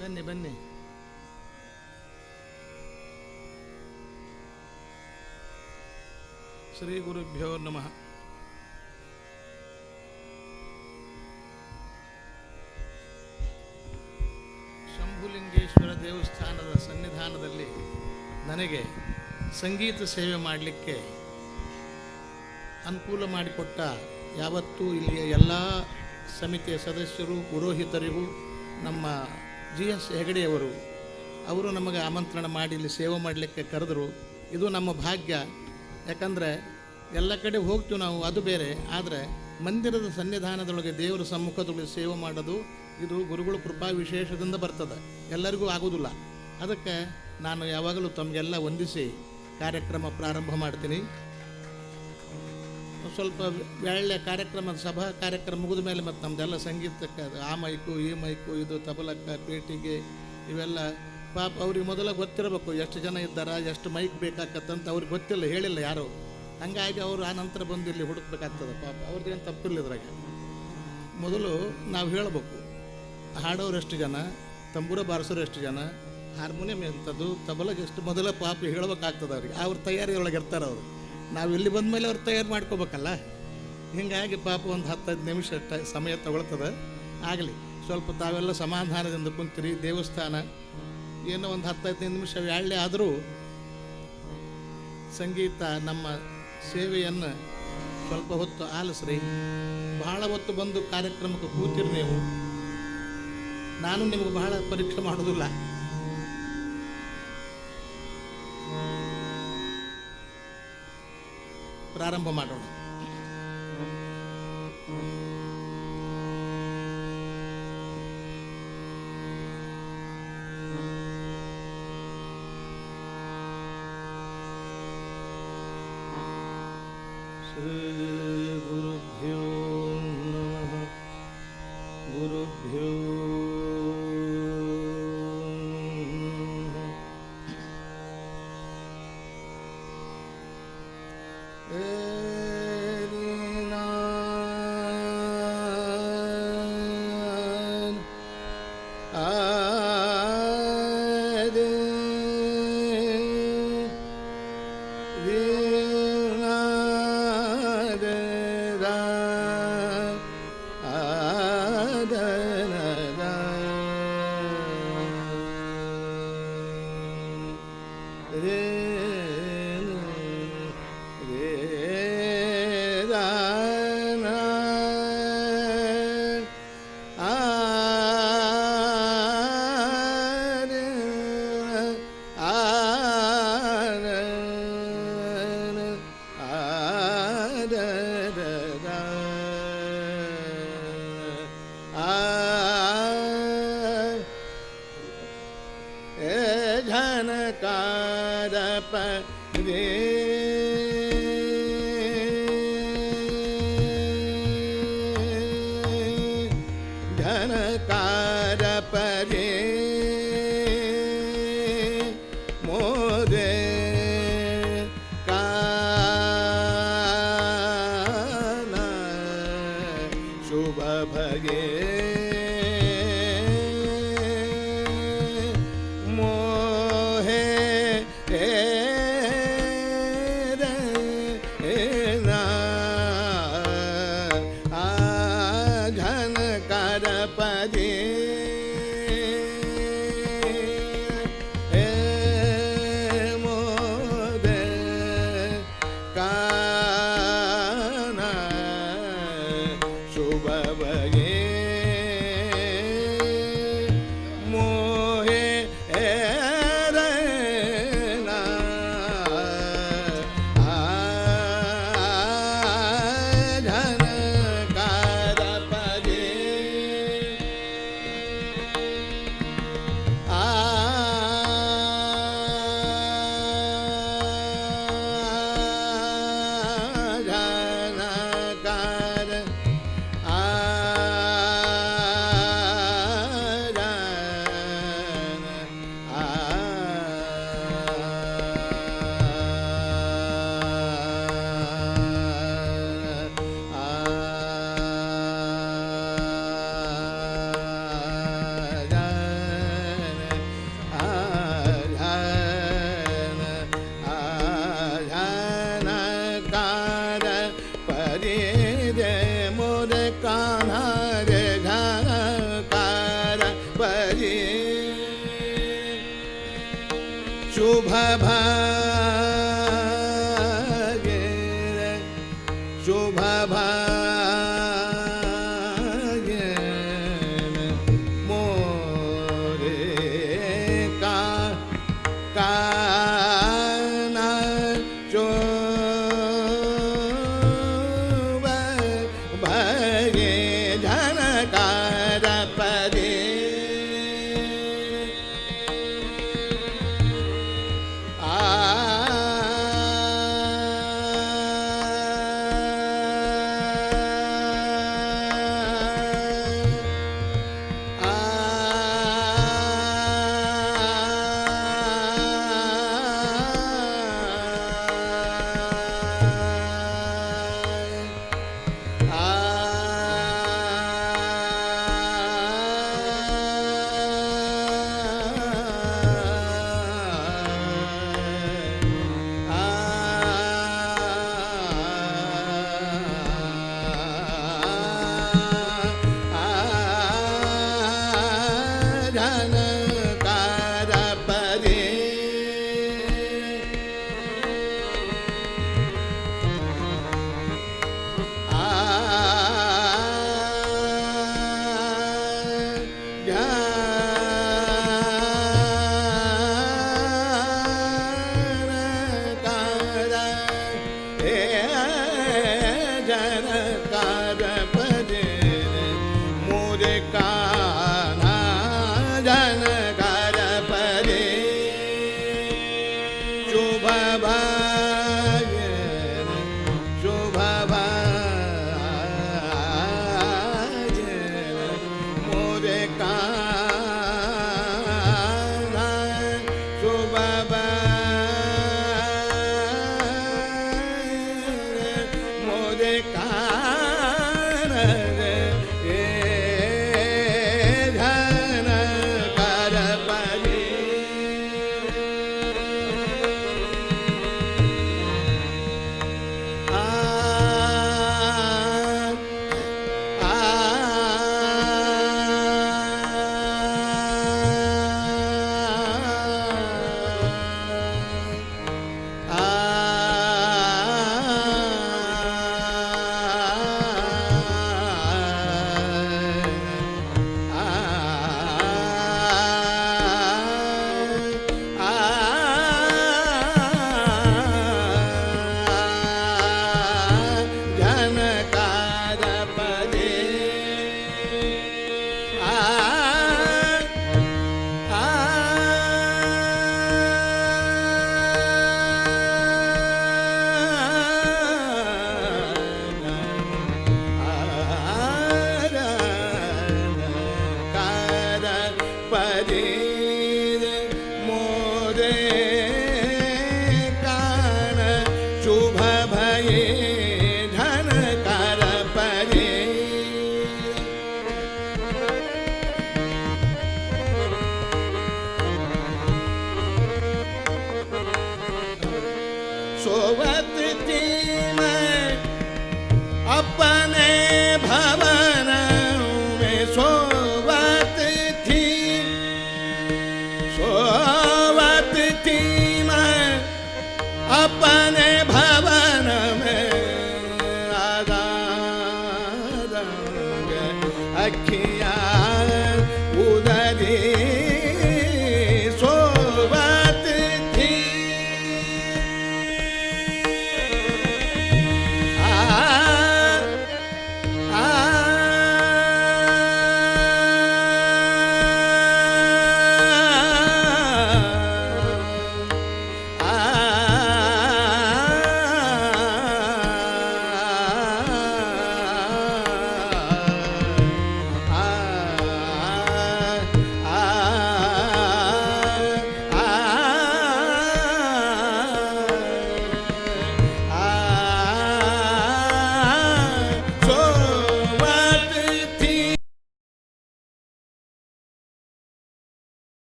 ಬನ್ನಿ ಬನ್ನಿ. ಶ್ರೀ ಗುರುಭ್ಯೋ ನಮಃ. ಶಂಭುಲಿಂಗೇಶ್ವರ ದೇವಸ್ಥಾನದ ಸನ್ನಿಧಾನದಲ್ಲಿ ನನಗೆ ಸಂಗೀತ ಸೇವೆ ಮಾಡಲಿಕ್ಕೆ ಅನುಕೂಲ ಮಾಡಿಕೊಟ್ಟ ಯಾವತ್ತೂ ಇಲ್ಲಿಯ ಎಲ್ಲ ಸಮಿತಿಯ ಸದಸ್ಯರು, ಪುರೋಹಿತರಿಗೂ, ನಮ್ಮ GS ಹೆಗಡೆಯವರು, ಅವರು ನಮಗೆ ಆಮಂತ್ರಣ ಮಾಡಿ ಇಲ್ಲಿ ಸೇವೆ ಮಾಡಲಿಕ್ಕೆ ಕರೆದರು. ಇದು ನಮ್ಮ ಭಾಗ್ಯ. ಯಾಕಂದರೆ ಎಲ್ಲ ಕಡೆ ಹೋಗ್ತೀವಿ ನಾವು, ಅದು ಬೇರೆ. ಆದರೆ ಮಂದಿರದ ಸನ್ನಿಧಾನದೊಳಗೆ ದೇವರ ಸಮ್ಮುಖದೊಳಗೆ ಸೇವೆ ಮಾಡೋದು ಇದು ಗುರುಗಳ ಕೃಪಾ ವಿಶೇಷದಿಂದ ಬರ್ತದೆ, ಎಲ್ಲರಿಗೂ ಆಗೋದಿಲ್ಲ. ಅದಕ್ಕೆ ನಾನು ಯಾವಾಗಲೂ ತಮಗೆಲ್ಲ ವಂದಿಸಿ ಕಾರ್ಯಕ್ರಮ ಪ್ರಾರಂಭ ಮಾಡ್ತೀನಿ. ಸ್ವಲ್ಪ ಒಳ್ಳೆಯ ಕಾರ್ಯಕ್ರಮ, ಸಭಾ ಕಾರ್ಯಕ್ರಮ ಮುಗಿದ ಮೇಲೆ ಮತ್ತು ನಮ್ಮದೆಲ್ಲ ಸಂಗೀತಕ್ಕೆ ಆ ಮೈಕು ಈ ಮೈಕು, ಇದು ತಬಲಕ್ಕೆ, ಪೇಟಿಗೆ, ಇವೆಲ್ಲ ಪಾಪ ಅವ್ರಿಗೆ ಮೊದಲ ಗೊತ್ತಿರಬೇಕು ಎಷ್ಟು ಜನ ಇದ್ದಾರೆ, ಎಷ್ಟು ಮೈಕ್ ಬೇಕಾಗತ್ತಂತ ಅವ್ರಿಗೆ ಗೊತ್ತಿಲ್ಲ, ಹೇಳಿಲ್ಲ ಯಾರು. ಹಂಗಾಗಿ ಅವರು ಆ ನಂತರ ಬಂದು ಇಲ್ಲಿ ಹುಡುಕ್ಬೇಕಾಗ್ತದೆ. ಪಾಪ ಅವ್ರದ್ದೇನು ತಪ್ಪಿಲ್ಲ ಇದ್ರಾಗ. ಮೊದಲು ನಾವು ಹೇಳಬೇಕು, ಹಾಡೋರು ಎಷ್ಟು ಜನ, ತಂಬೂರ ಬಾರಿಸೋರು ಎಷ್ಟು ಜನ, ಹಾರ್ಮೋನಿಯಂ ಎಂಥದ್ದು, ತಬಲಗೆ ಎಷ್ಟು, ಮೊದಲ ಪಾಪ ಹೇಳ್ಬೇಕಾಗ್ತದೆ ಅವ್ರಿಗೆ. ಅವ್ರ ತಯಾರಿಯೊಳಗೆ ಇರ್ತಾರೆ ಅವರು. ನಾವು ಇಲ್ಲಿ ಬಂದ ಮೇಲೆ ಅವ್ರು ತಯಾರು ಮಾಡ್ಕೋಬೇಕಲ್ಲ. ಹೀಗಾಗಿ ಪಾಪ ಒಂದು 10-15 ನಿಮಿಷ ಸಮಯ ತಗೊಳ್ತದೆ. ಆಗಲಿ, ಸ್ವಲ್ಪ ತಾವೆಲ್ಲ ಸಮಾಧಾನದಿಂದ ಕುಂತಿರಿ. ದೇವಸ್ಥಾನ ಏನೋ ಒಂದು 10-15 ನಿಮಿಷ ವ್ಯಾಳ್ಯ ಆದರೂ ಸಂಗೀತ ನಮ್ಮ ಸೇವೆಯನ್ನು ಸ್ವಲ್ಪ ಹೊತ್ತು ಆಲಿಸ್ರಿ. ಬಹಳ ಹೊತ್ತು ಬಂದು ಕಾರ್ಯಕ್ರಮಕ್ಕೆ ಕೂತಿರಿ ನೀವು. ನಾನು ನಿಮಗೆ ಬಹಳ ಪರೀಕ್ಷೆ ಮಾಡೋದಿಲ್ಲ. ಪ್ರಾರಂಭ ಮಾಡೋಣ. ಶ್ರೀ ಗುರುಭ್ಯೋ ನಮಃ. ಗುರುಭ್ಯೋ शुभ भाग्य शुभ भाग्य मोरे काना शुभ भाग्य झनकार पदे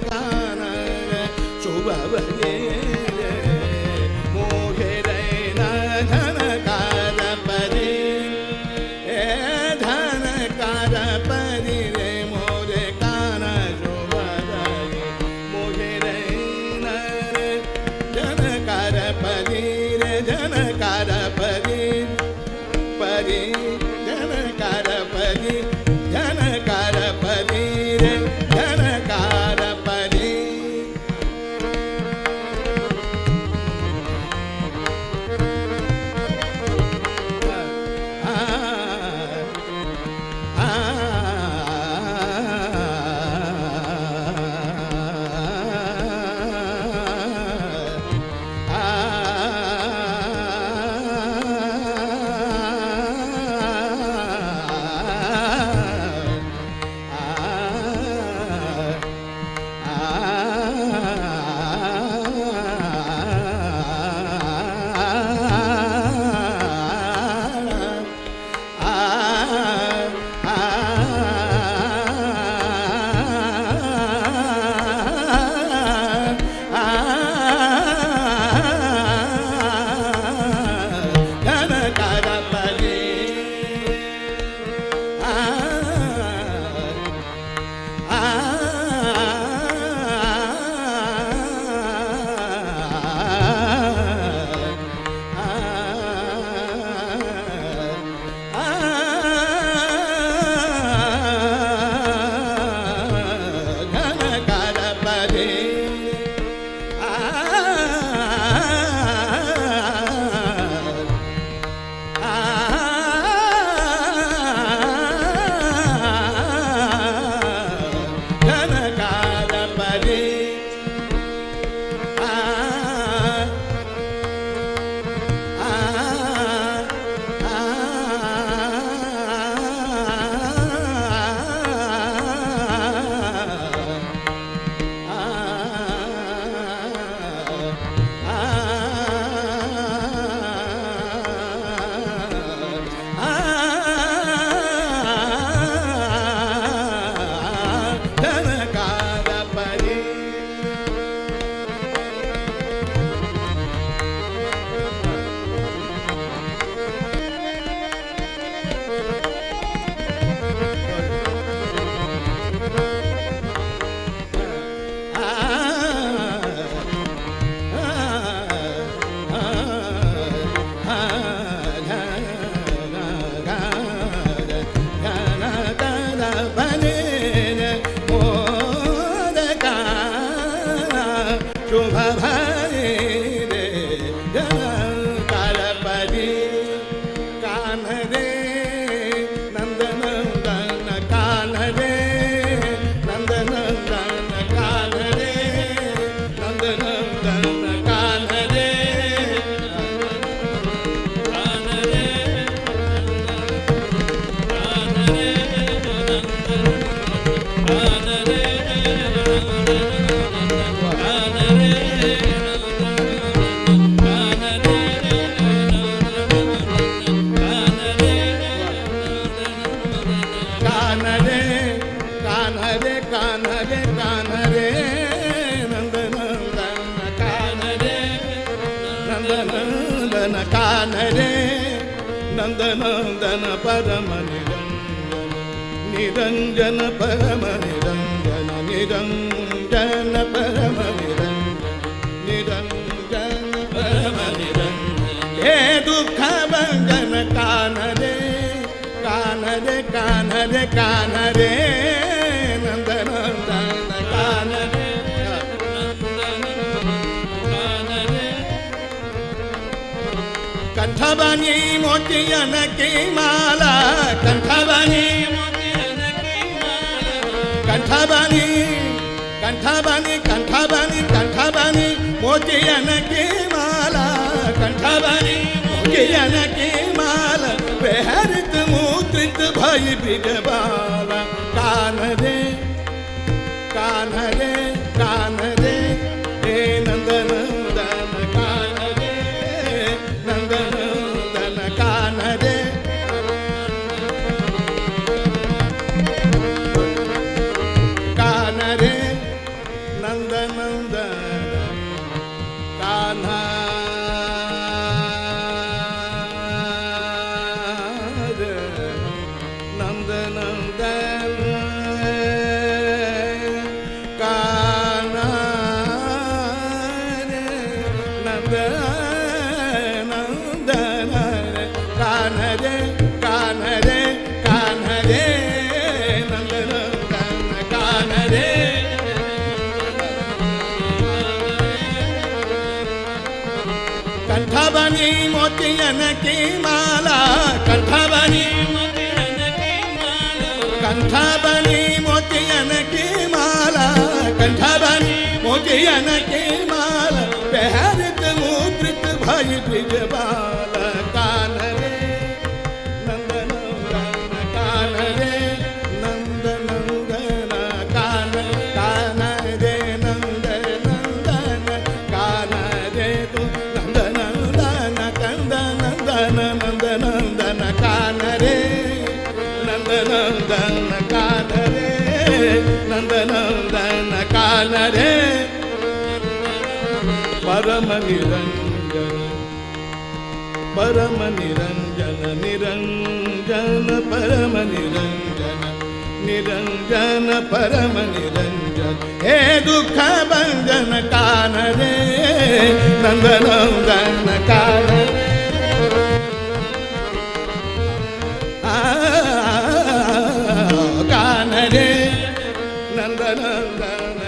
ಕಾನ ಶುಭವೇ ಮೋಹಿರೈನ ಧನಕಾರ ಪರಿ ಧನಕಾರ ಪರಿ ರೇ ಮೋರೆ ಕಾನ ಶುಭವೈ ಮೋಹಿರೈನ ಜನಕಾರ ಪರಿ ರೇ ಜನಕಾರ ಪರಿ ಪರಿ ಜನಕಾರ ಪರಿ ಜನಕಾರ ಪರಿ ರೇ ಜನಕಾರ ಪರಿ ಕಾನರೆ ನಂದನಂದನ ಪರಮ ನಿರಂಜನ ಪರಮ ನಿರಂಜನ ನಿರಂಜನ ಪರಮ ನಿರಂಜನ ಪರಮ ನಿರಂಜನ ಹೇ ದುಃಖ ಭಂಜನ ಕಾನರೆ ಕಾನರೆ ಕಾನರೆ ಕಾನರೆ ನಂದನಂದನ ಕಾನರೆ ಕಂಠಬನಿ ಮೋತಿಯನ ಕಿ ಮಾಲ ಕಂಠಬನಿ ಕಂಠಬನಿ ಕಂಠಬನಿ ಕಂಠಬನಿ ಕಂಠಬನಿ ಮೋತಿಯನ ಕಿ ಮಾಲ ಕಂಠಬನಿ ಮೋತಿಯನ ಕಿ ಮಾಲ ಬೆಹರಿತ ಮೂತ್ರಿತ ಭೈ ಬಿಡಬಾಲ ಕಾನರೆ ಕಾನರೆ ಕಾನರೆ ಹೇ ನಂದನಂದನ ಕಾನರೆ ನಂದನಂದನ ಕಾನರೆ ಕಾನರೆ कान्हा नंद नंदन कान्हा नंद नंदन कान्हा रे कान्हा रे कान्हा रे नंद नंदन कान्हा रे कंठा बनी मोतियन की माला कंठा बनी मोतियन की माला कंठा बनी मोतियन की माला कंठा बनी मोतियन की माला पहरित मुद्रित भई ब्रिजबाला कान्हा रे नंद नंदन कान्हा रे नंद नंदन कान्हा कान्हा रे नंद नंदन कान्हा रे तू नंद नंदन कंद नंदन नंद नंदन कान्हा रे नंद नंदन कान्हा रे नंद नंदन कान्हा रे परम निरंजन निरंजन परम निरंजन निरंजन परम निरंजन हे दुख भंजन कान्हा रे नंद नंदन कान्हा रे कान्हा रे नंद नंदन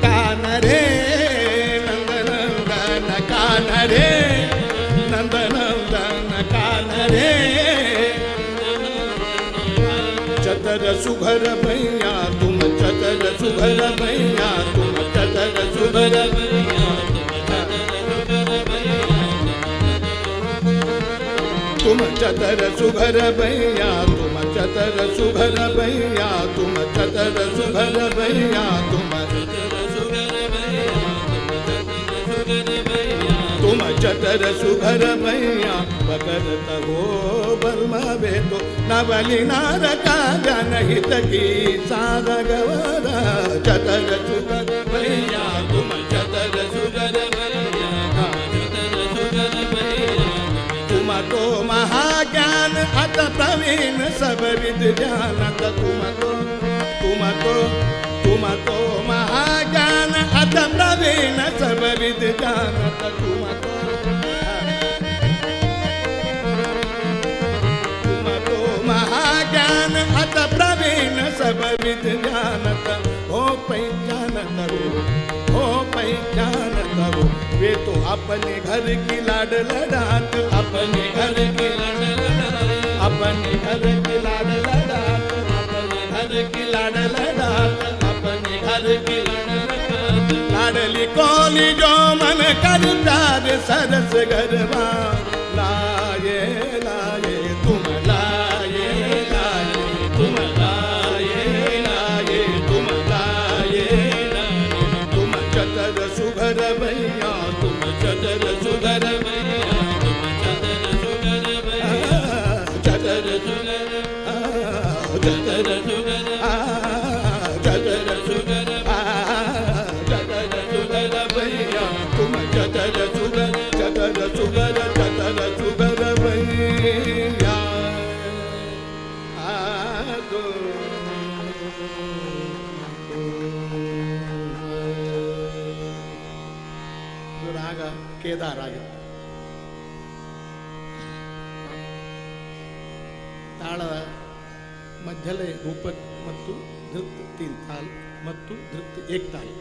कान्हा रे नंद नंदन कान्हा रे नंद नंदन कान्हा रे चतर सुघर भैया तुम चतर सुघर भैया तुम चतर सुघर भैया तुम चतर सुघर भैया तुम चतर सुघर भैया तुम चतर सुघर भैया तुम तुम चतर सुघर भैया बकरत हो बर्मा बेतो नवली नार का जनहित की सारा गवरा चतर सुघर भैया तुम चतर सुघर भैया तुम तो महाज्ञान अत प्रवीण सब विद जानत तुम तो महाज्ञान अत प्रवीण सब विद जानत तुम तो महाज्ञान अत प्रवीण सब विद जानत हो पहचानत हो पहचानत हो वे तो अपने घर की लाड लड़ात अपने घर की लाड लड़ात अपने घर की लाड लड़ात अपने घर की लाड लड़ात अपने घर की लाडली कोली जो मन करता रे सरस गरबा लाए लाए तुम लाए लाए तुम लाए लाए तुम लाए तुम चतर सुघर भैया तुम चतर सुघर भैया तुम चतर सुघर भैया चतर सुघर चतर सुघर चतर सुघर चतर सुघर भैया तुम चतर सुघर चतर सुघर चतर सुघर भैया ರಾಗ ಕೇದಾರ ಆಗಿತ್ತು. ತಾಳದ ಮಧ್ಯಲೆ ರೂಪಕ್ ಮತ್ತು ಧೃತ್ ತೀನ್ ತಾಲ್ ಮತ್ತು ಧೃತ್ ಏಕ್ ತಾಲ್.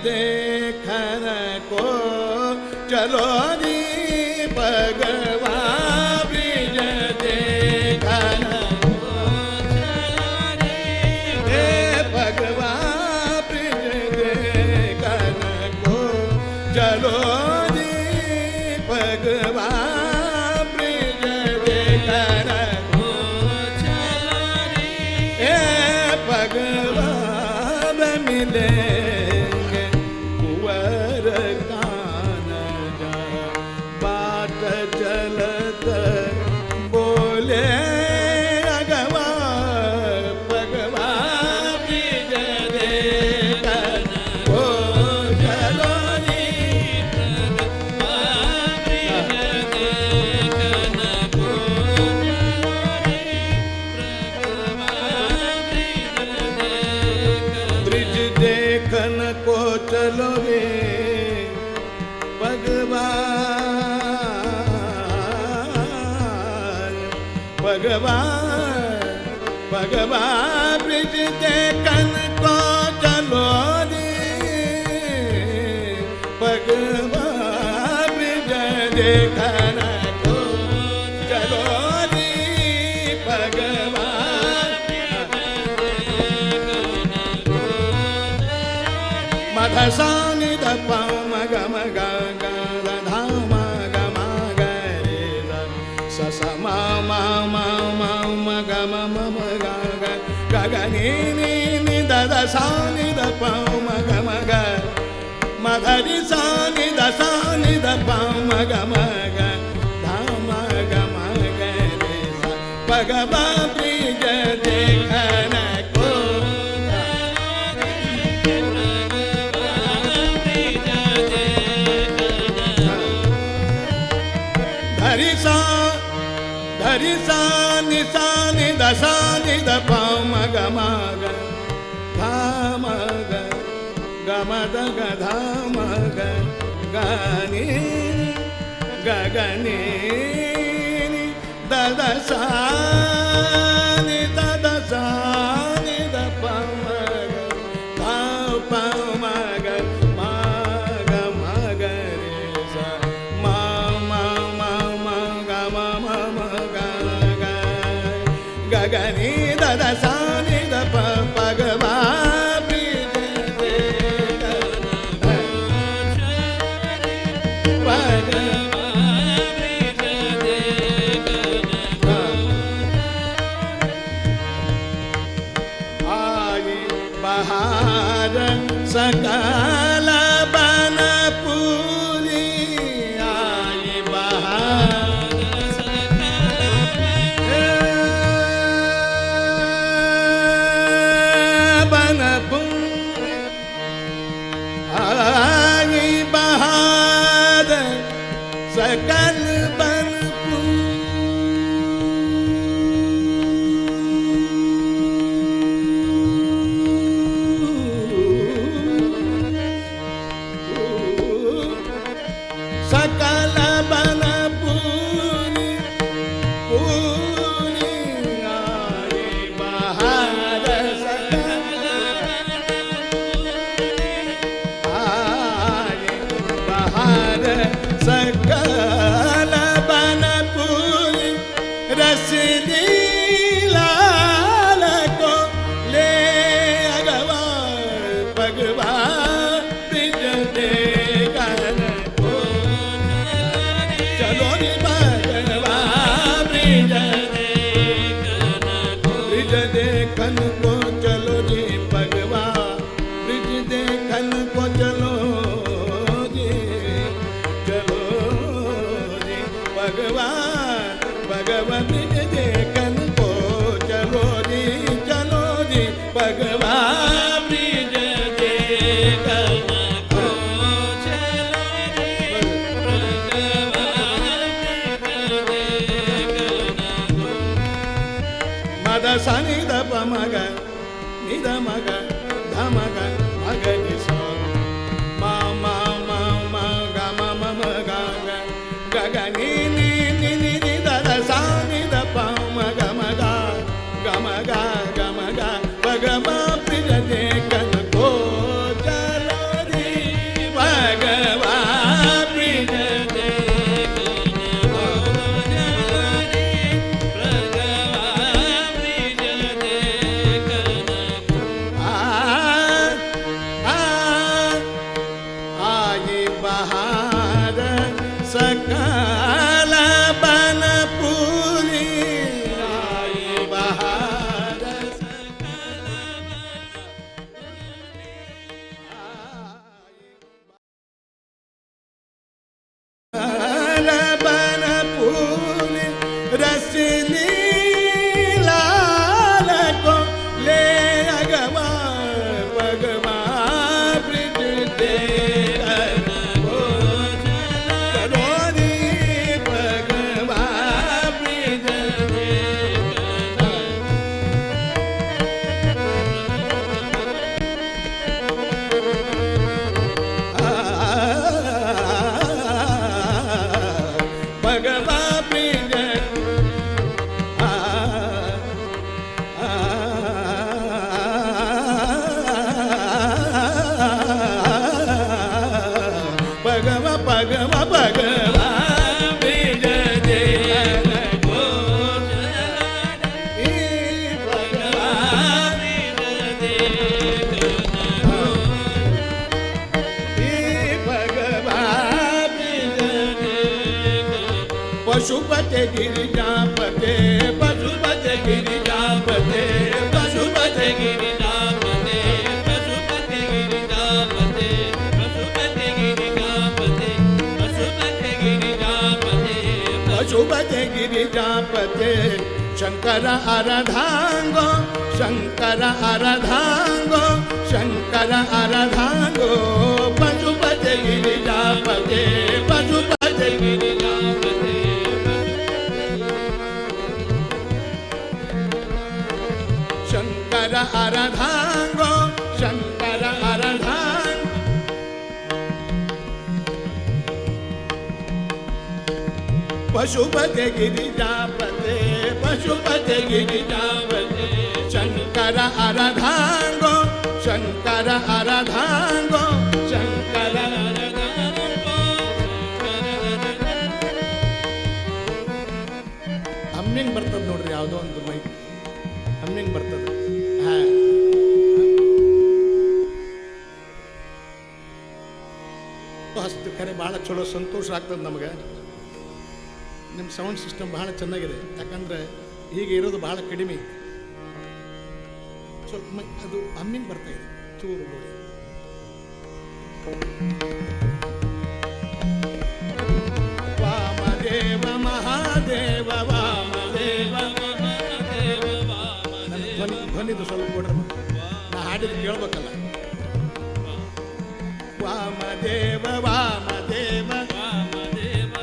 देखन को चलो री भगवा ब्रिज देखन को चलो रे भगवा ब्रिज देखन को चलो री भगवा ब्रिज देखन को चलो रे भगवा मिलेंगे कुंवर कानन बाट चलत बोले अगवा भगवा ब्रिज देखन को चलो रे भगवा ब्रिज देखन को चलो रे भगवा ब्रिज देखन को चलो रे भगवा ब्रिज देखन को चलो रे भगवा ब्रिज देखन को चलो रे भगवा मधसानि दप मग मग धा मग मग रे स स म म म म मग म म ग ग ग नि नि नि द द सा नि द प मग मग मधरि सा नि द सा नि द प मग मग धा मग मग रे स भगवा ब्रिज देखन को धरि सा नि द सा नि द प मग मग धा मग ग म द ग धा मग ग नि ग ग नि द द सा नि द द सा नि द प मग धा प मग मग मग रे सा म म म म ग म म म ग ग ग ग नि द द सा नि द प भगवा ब्रिज देखन को भगवा ब्रिज देखन को आई बहार सकल बनपुरी आई बहार बनपुरी आई बहार सकल सकल बनपुरी पूरी आई बहार सकल आई बहार सकल बनपुरी रस लाल को ले अगवा भगवा ब्रिज देखन को चलो रे भगवा ब्रिज देखन को चलो रे भगवा ब्रिज देखन को चलो रे भगवा भगवा ब्रिज देखन को चलो रे भगवा ब्रिज देखन को चलो रे मद सा नि द प मग नि द मग ध मग मग नि स म म म म ग म म म ग ग ग नि नि नि नि नि द द सा नि द प मग मग ग म ग ग म ग भगवा ब्रिज देखन को चलो रे काल बन पूरी आई बहार काल बन पूरी रसली लाल को ले अगवा भगवा ब्रिज दे पशुपते गिरिजापते पशुपते गिरिजापते पशुपते गिरिजापते पशुपते गिरिजापते पशुपते गिरिजापते पशुपते गिरिजापते पशुपते गिरिजापते शंकर आराधांगो शंकर आराधांगो शंकर आराधांगो पशुपते गिरिजापते पशुपते गिरिजापते शंकर आराधांगो शंकर आराधांग पशुपते गिरिजापते पशुपते गिरिजापते शंकर आराधांगो शंकर आराधांगो शंकर ಹಮ್ಮಿಂಗ್ ಬರ್ತದೆ ನೋಡ್ರಿ ಯಾವುದೋ ಒಂದು ಮೈ ಹಮ್ಮಿಂಗ್ ಬರ್ತದೆ ಹಸ್ತು ಕರೆ ಭಾಳ ಚಲೋ ಸಂತೋಷ ಆಗ್ತದೆ ನಮಗೆ ನಿಮ್ಮ ಸೌಂಡ್ ಸಿಸ್ಟಮ್ ಬಹಳ ಚೆನ್ನಾಗಿದೆ ಯಾಕಂದ್ರೆ ಹೀಗೆ ಇರೋದು ಬಹಳ ಕಡಿಮೆ ಸ್ವಲ್ಪ ಅದು ಹಮ್ಮಿಂಗ್ ಬರ್ತಾ ಇದೆ ಚೂರು ನೋಡಿ ವಾಮದೇವ ಮಹಾದೇವ ವಾಮದೇವ ಮಹಾದೇವ ಧ್ವನಿದು ಸ್ವಲ್ಪ ಕೊಡ್ರಿ ನಾ ಹಾಡಿದ್ ಕೇಳ್ಬೇಕಲ್ಲ ವಾಮದೇವ ವಾಮದೇವ ವಾಮದೇವ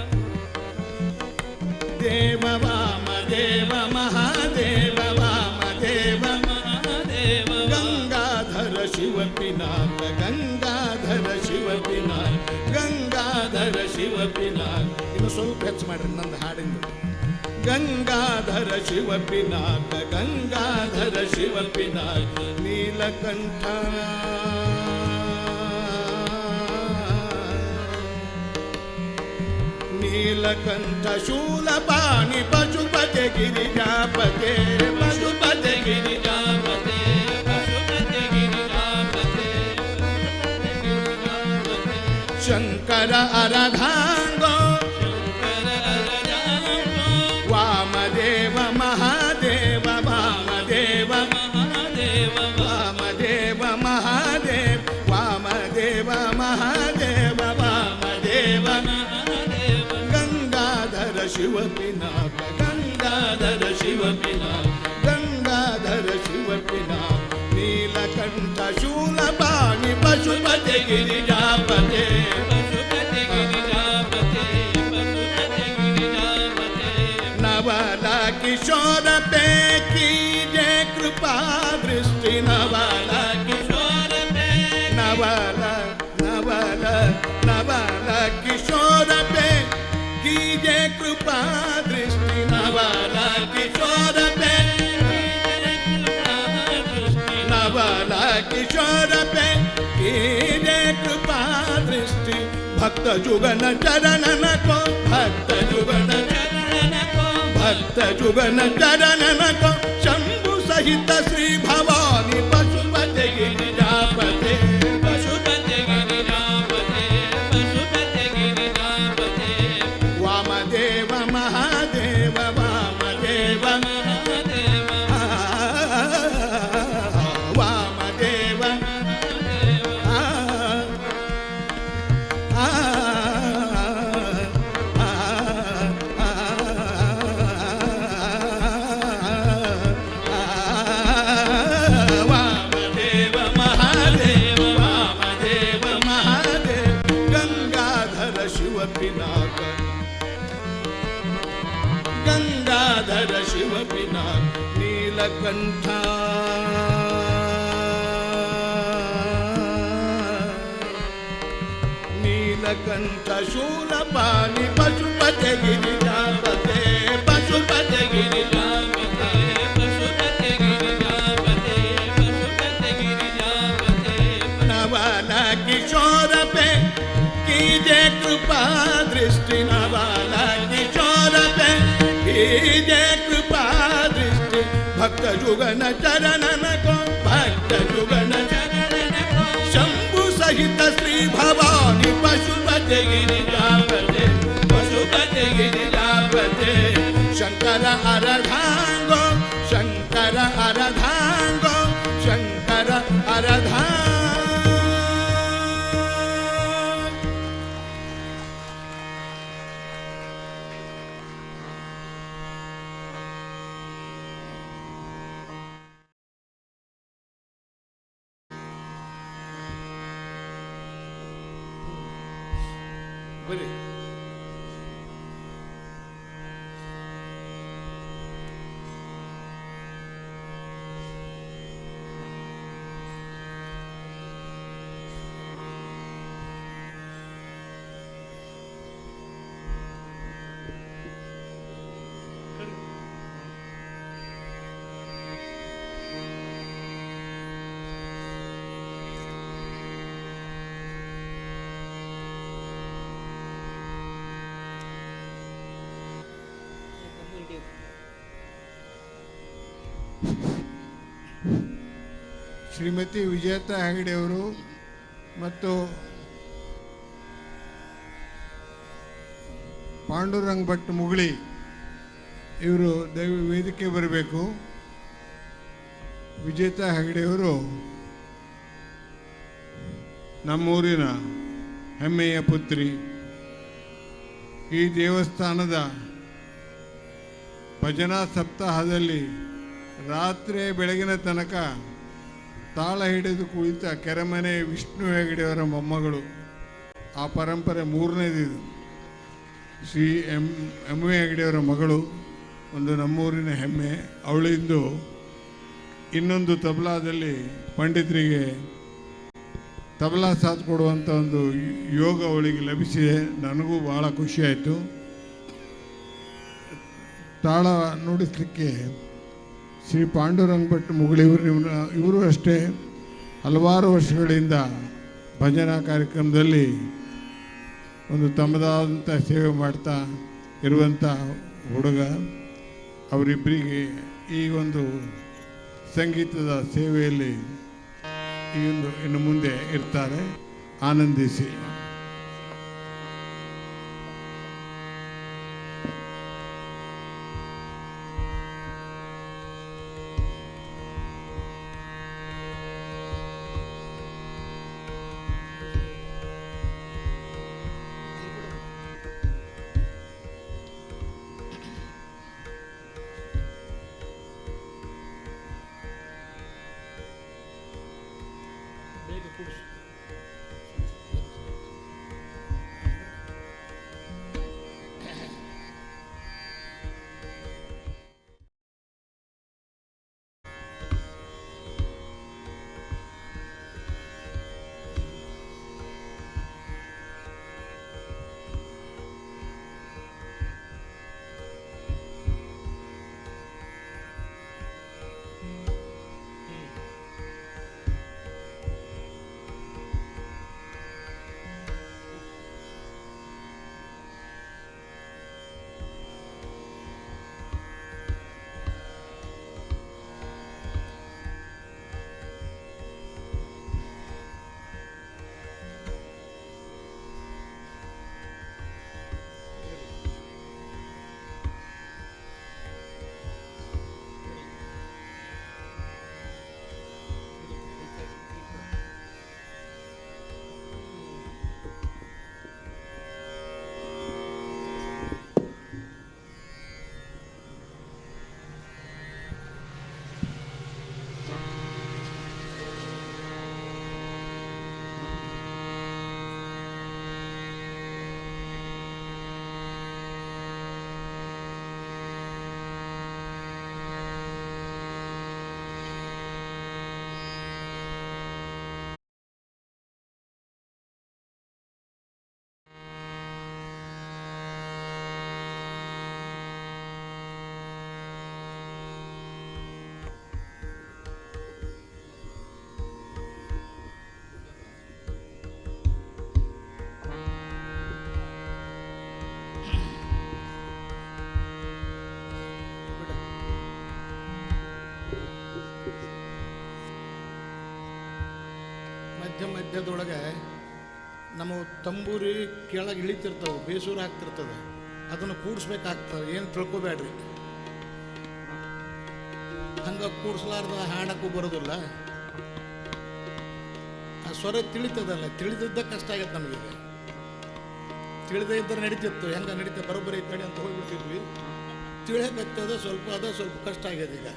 ದೇವ ವಾಮದೇವ ಮಹಾದೇವ ವಾಮದೇವ ಮಹಾದೇವ ಗಂಗಾಧರ ಶಿವ ಪಿನಾಕ ಗಂಗಾಧರ ಶಿವ ಪಿನಾಕ ಗಂಗಾಧರ ಶಿವ ಪಿನಾಕ ಇನ್ನು ಸ್ವಲ್ಪ ಹೆಚ್ಚು ಮಾಡ್ರಿ ನಂದು ಹಾಡಿಂದು ಗಂಗಾಧರ ಶಿವ ಪಿನಾಕ ಗಂಗಾಧರ ಶಿವ ಪಿನಾಕ ನೀಲಕಂಠ ನೀಲಕಂಠ ಶೂಲಪಾಣಿ ಪಶುಪತೆ ಗಿರಿಜಾಪತೆ ಪಶುಪತೆ ಗಿರಿಜಾಪತೆ ಪಶುಪತೆ ಗಿರಿಜಾಪತೆ ಶಂಕರ ಆರಾಧಾಂಗೋ ಶಂಕರ ಆರಾಧಾಂಗೋ ವಾಮದೇವ ಮಹಾದೇವ ವಾಮದೇವ ಮಹಾದೇವ ವಾಮದೇವ ಮಹಾದೇವ ವಾಮದೇವ ಮಹಾದೇವ ವಾಮದೇವ ಗಂಗಾಧರ ಶಿವ ಪಿನಾಕ ಗಂಗಾಧರ ಶಿವ ಪಿನಾಕ ಗಂಗಾಧರ ಶಿವ ಪಿನಾಕ ನೀಲಕಂಠ ಶೂಲಪಾಣಿ ಪಶುಪತೆ ಗಿರಿಜಾಪತೆ ಪಶುಪತೆ ಗಿರಿಜಾಪತೆ ಪಶುಪತೆ ಗಿರಿಜಾಪತೆ ನವಲ ಕಿಶೋರ ಪೇ ಕೀಜೆ ಕೃಪಾ ದೃಷ್ಟಿ ನವಲ ಕಿಶೋರ ಪೇ ನವಲ ನವಲ ನವಲ ಕಿಶೋರ ಪೇ कीजे कृपा दृष्टि नवला किशोर पे नवला किशोर पे कीजे कृपा दृष्टि भक्त जुगन चरणन को भक्त जुगन चरणन को भक्त जुगन चरणन को शंभु सहित श्री भवानी पशुपते गिरिजापते पशुपते गिरिजापते पशुपते गिरिजापते ಗಂಗಾಧರ ಶಿವಪಿನ ನೀಲಕಂಠ ನೀಲಕಂಠ ಶೂಲಪಾಣಿ ಪಶುಪತೆ ಗಿರಿಜಾಪತೆ ಪಶುಪತೆ ಗಿರಿಜಾಪತೆ ಪಶುಪತೆ ಗಿರಿಜಾಪತೆ ಪಶುಪತೆ ಗಿರಿಜಾಪತೆ ನವಲ ಕಿಶೋರ पे कीजे कृपा दृष्टि नवल किशोर पे कीजे कृपा दृष्टि भक्त जुगन चरणन को भक्त जुगन चरणन को शंभु सहित श्री भवानी पशुपते गिरिजापते पशुपते गिरिजापते शंकर अरधांगो शंकर अरधांगो शंकर अरधांगो ಬನ್ನಿ ಶ್ರೀಮತಿ ವಿಜೇತಾ ಹೆಗಡೆಯವರು ಮತ್ತು ಪಾಂಡುರಂಗ್ ಭಟ್ ಮುಗುಳಿ ಇವರು ವೇದಿಕೆ ಬರಬೇಕು. ವಿಜೇತಾ ಹೆಗಡೆಯವರು ನಮ್ಮೂರಿನ ಹೆಮ್ಮೆಯ ಪುತ್ರಿ. ಈ ದೇವಸ್ಥಾನದ ಭಜನಾ ಸಪ್ತಾಹದಲ್ಲಿ ರಾತ್ರಿ ಬೆಳಗಿನ ತನಕ ತಾಳ ಹಿಡಿದು ಕುಳಿತ ಕೆರೆಮನೆ ವಿಷ್ಣು ಹೆಗಡೆಯವರ ಮೊಮ್ಮಗಳು. ಆ ಪರಂಪರೆ ಮೂರನೇದಿದು. ಶ್ರೀ ಎಂ ವಿ ಹೆಗಡೆಯವರ ಮಗಳು, ಒಂದು ನಮ್ಮೂರಿನ ಹೆಮ್ಮೆ. ಅವಳಿಂದು ಇನ್ನೊಂದು ತಬಲಾದಲ್ಲಿ ಪಂಡಿತರಿಗೆ ತಬಲಾ ಸಾಥ್ ಕೊಡುವಂಥ ಒಂದು ಯೋಗ ಅವಳಿಗೆ ಲಭಿಸಿದೆ. ನನಗೂ ಭಾಳ ಖುಷಿಯಾಯಿತು. ತಾಳ ನುಡಿಸಲಿಕ್ಕೆ ಶ್ರೀ ಪಾಂಡುರಂಗ್ ಭಟ್ ಮುಗುಳಿಯವರು, ಇವರು ಅಷ್ಟೇ ಹಲವಾರು ವರ್ಷಗಳಿಂದ ಭಜನಾ ಕಾರ್ಯಕ್ರಮದಲ್ಲಿ ಒಂದು ತಮ್ಮದಾದಂಥ ಸೇವೆ ಮಾಡ್ತಾ ಇರುವಂಥ ಹುಡುಗ. ಅವರಿಬ್ಬರಿಗೆ ಈ ಒಂದು ಸಂಗೀತದ ಸೇವೆಯಲ್ಲಿ ಇನ್ನು ಮುಂದೆ ಇರ್ತಾರೆ. ಆನಂದಿಸಿ. ವಾದ್ಯದೊಳಗೆ ನಮ್ಮ ತಂಬೂರಿ ಕೆಳಗೆ ಇಳಿತಿರ್ತವೆ, ಬೇಸೂರು ಆಗ್ತಿರ್ತದೆ, ಅದನ್ನು ಕೂಡಿಸ್ಬೇಕಾಗ್ತದೆ. ಏನು ತಿಳ್ಕೊಬೇಡ್ರಿ, ಹಂಗೆ ಕೂಡಿಸ್ಲಾರ್ದ ಹಾಡಕ್ಕೂ ಬರೋದಿಲ್ಲ. ಆ ಸ್ವರ ತಿಳಿತದಲ್ಲ, ತಿಳಿದಿದ್ದ ಕಷ್ಟ ಆಗತ್ತೆ ನಮಗೆ. ತಿಳಿದೇ ಇದ್ದರೆ ನಡೀತಿತ್ತು, ಹೆಂಗೆ ನಡೀತಾ ಬರೋಬ್ಬರಿ ಕಡೆ ಅಂತ ಹೋಗ್ಬಿಡ್ತಿದ್ವಿ. ತಿಳಿಯಕತ್ತದ ಸ್ವಲ್ಪ ಕಷ್ಟ ಆಗ್ಯದ ಈಗ.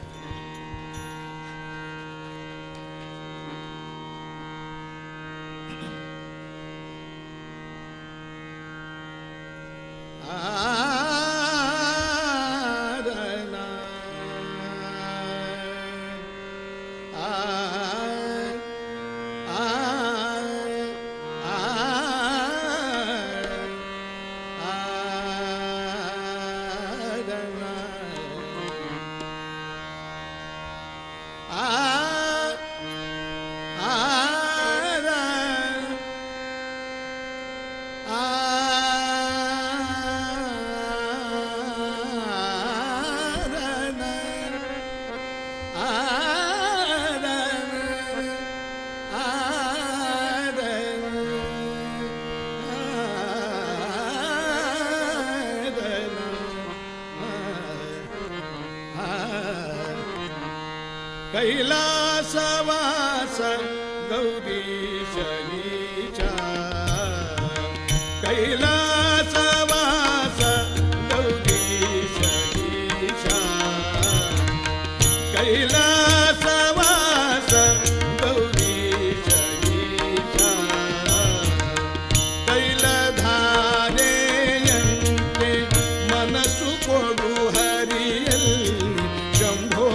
ಕೈಲಾಸವಾಸ ಗೌರೀಶ ಈಶ, ಕೈಲಾಸವಾಸ ಗೌರೀಶ ಈಶ, ಕೈಲಾಸವಾಸ ಗೌರೀಶ ಈಶ, ತೈಲಧಾರೆಯಂತೆ ಮನಸ್ಸು ಕೊಡು ಹರಿಯಲ್ಲಿ ಶಂಭೋ.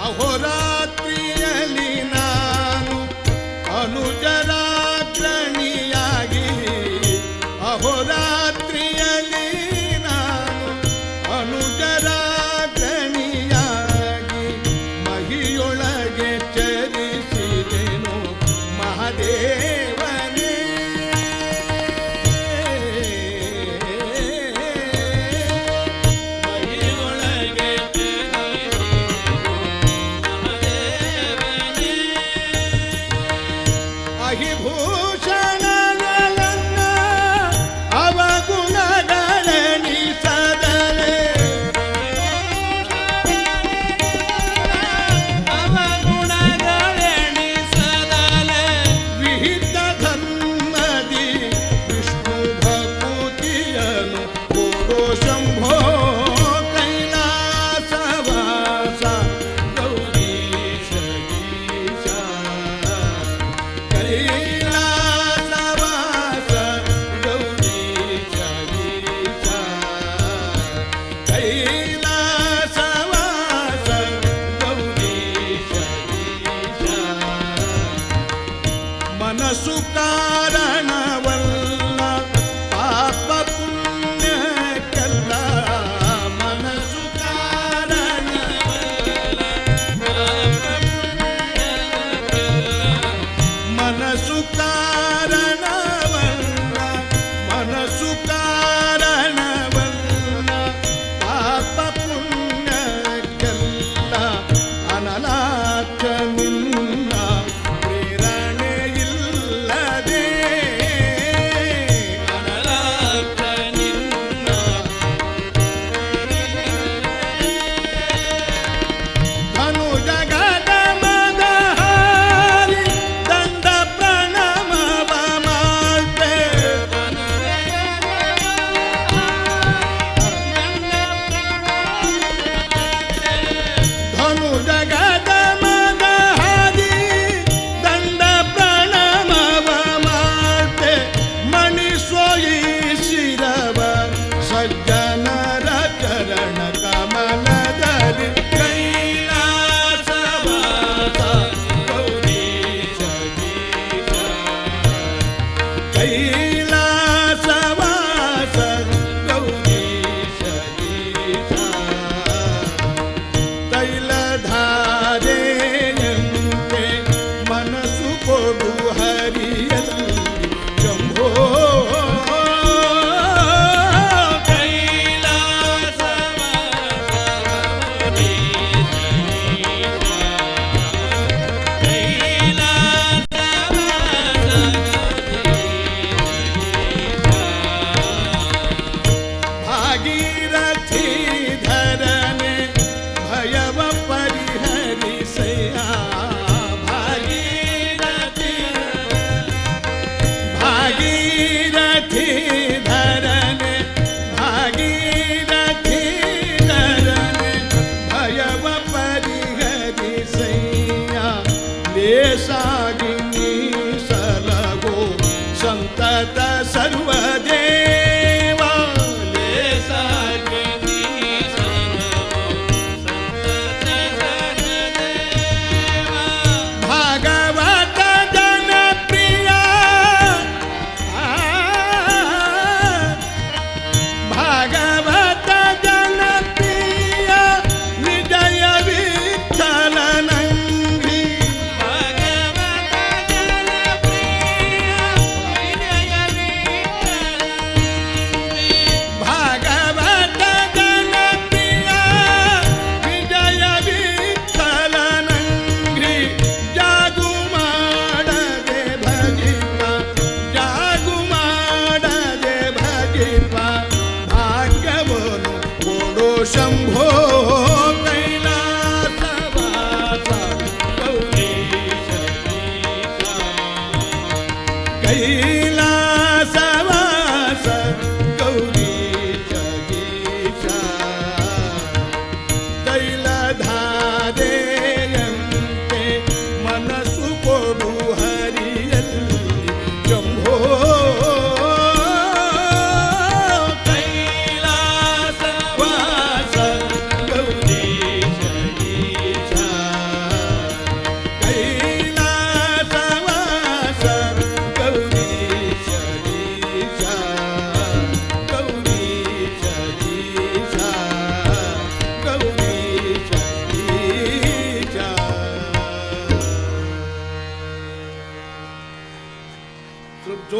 ಅಹೋರಾತ್ರಿಯಲ್ಲಿ ನಾನು ಅನುಜರಾಗ್ರಣಿಯಾಗಿ, ಅಹೋರಾತ್ರಿಯಲ್ಲಿ ನಾನು ಅನುಜರಾಗ್ರಣಿಯಾಗಿ ಮಹಿಯೊಳಗೆ ಚರಿಸಿದೆನು ಮಹಾದೇವನೇ. ಅಹಿಭೂಷಣಗಳನ್ನ ಅವಗುಣಗಳೆಣಿಸದಲೆ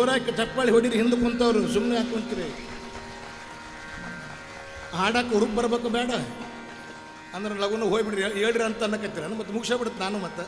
ಜೋರಾಗಿ ಚಪ್ಪಾಳಿ ಹೊಡೀರಿ, ಹಿಂದೆ ಕುಂತವ್ರು ಸುಮ್ಮನೆ ಯಾಕೆ ಕುಂತೀರಿ? ಹಾಡಕ್ಕೆ ಹುರುಪ್ ಬರ್ಬೇಕು ಬೇಡ ಅಂದ್ರೆ ಲಗುನ ಹೋಗ್ಬಿಡ್ರಿ ಹೇಳ್ರಿ ಅಂತ ಅನ್ನಕತ್ತೀರ, ಮತ್ತೆ ಮುಗಿಸ್ಬಿಡುತ್ತೆ ನಾನು ಮತ್ತೆ.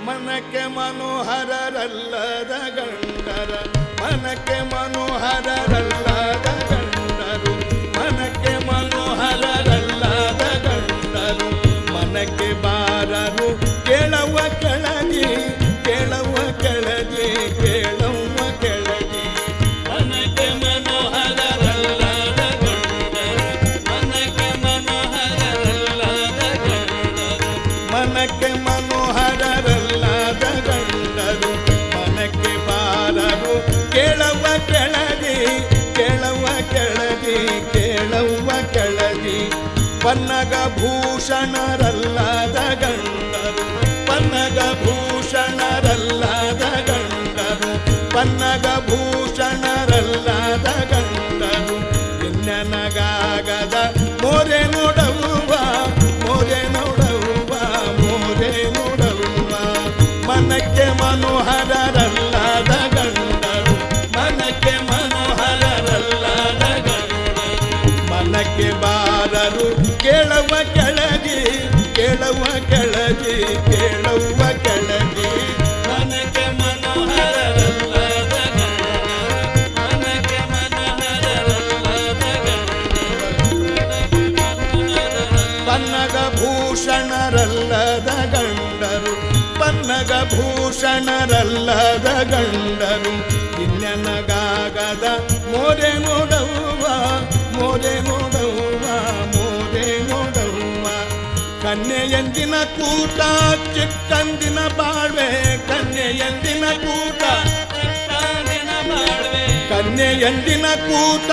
ಮನಕ್ಕೆ ಮನೋಹರರಲ್ಲದ ಗಂಡರ, ಮನಕ್ಕೆ ಮನೋಹರರಲ್ಲದ ಗಂಡರು, ಮನಕ್ಕೆ ಮನೋಹರರಲ್ಲದ ಗಂಡರು, ಮನಕ್ಕೆ ಬಾರರು ಕೇಳವ ಕೆಳಗಿ, ಕೇಳವ ಕೆಳಗಿ, ಕೇಳವ ಕೆಳಗಿ. ಮನಕ್ಕೆ ಮನೋಹರರಲ್ಲದ ಗಂಡರು, ಮನಕ್ಕೆ ಮನೋಹರರಲ್ಲದ ಗಂಡರು, ಮನಕ್ಕೆ ಮನೋಹರರಲ್ಲದ ಗಂಡರು, ಮನಕ್ಕೆ ಬಾರರು ಕೇಳವ ಕೆಳಗಿ, ಕೇಳವ ಕೆಳಗಿ, ಕೇಳವ ಕೆಳಗಿ. ಪನ್ನಗ ಭೂಷಣರಲ್ಲದ ಗಂಡರು, ಪನ್ನಗ ಭೂಷಣರಲ್ಲದ ಗಂಡರು, ಪನ್ನಗ ಭೂಷಣರಲ್ಲದ ಗಂಡರು, ಎನ್ನನಗಾಗದ ಮೋರೆ ನೋಡವ್ವ, ಮೋರೆ ನೋಡವ್ವ, ಮೋರೆ ನೋಡವ್ವ. ಮನಕ್ಕೆ ಮನೋಹರರಲ್ಲದ ಗಂಡರು, ಮನಕ್ಕೆ ಮನೋಹರರಲ್ಲದ ಗಂಡರು, ಮನಕ್ಕೆ ಬಾರರು ಕೇಳವ ಕೆಳಗಿ, ಕೇಳವ ಕೆಳಗಿ, ಕೇಳವ ಕೆಳಗಿ. ಮನಕ್ಕೆ ಮನೋಹರರಲ್ಲದ ಗಂಡರು, ಮನಕ್ಕೆ ಮನೋಹರರಲ್ಲದ ಗಂಡರು, ಪನ್ನಗ ಭೂಷಣರಲ್ಲದ ಗಂಡರು, ಪನ್ನಗ ಭೂಷಣರಲ್ಲದ ಗಂಡರು, ಇನ್ನನಗಾಗದ ಮೋರೆ ನೋಡವ್ವ, ಮೋರೆ ನೋಡವ್ವ, ಮೋರೆ ನೋಡವ್ವ. ಕನ್ಯೆಯಂದಿನ ಕೂಟ ಚಿಕ್ಕಂದಿನ ಬಾಳ್ವೆ, ಕನ್ಯೆಯಂದಿನ ಕೂಟ ಚಿಕ್ಕಂದಿನ ಬಾಳ್ವೆ, ಕನ್ಯೆಯಂದಿನ ಕೂಟ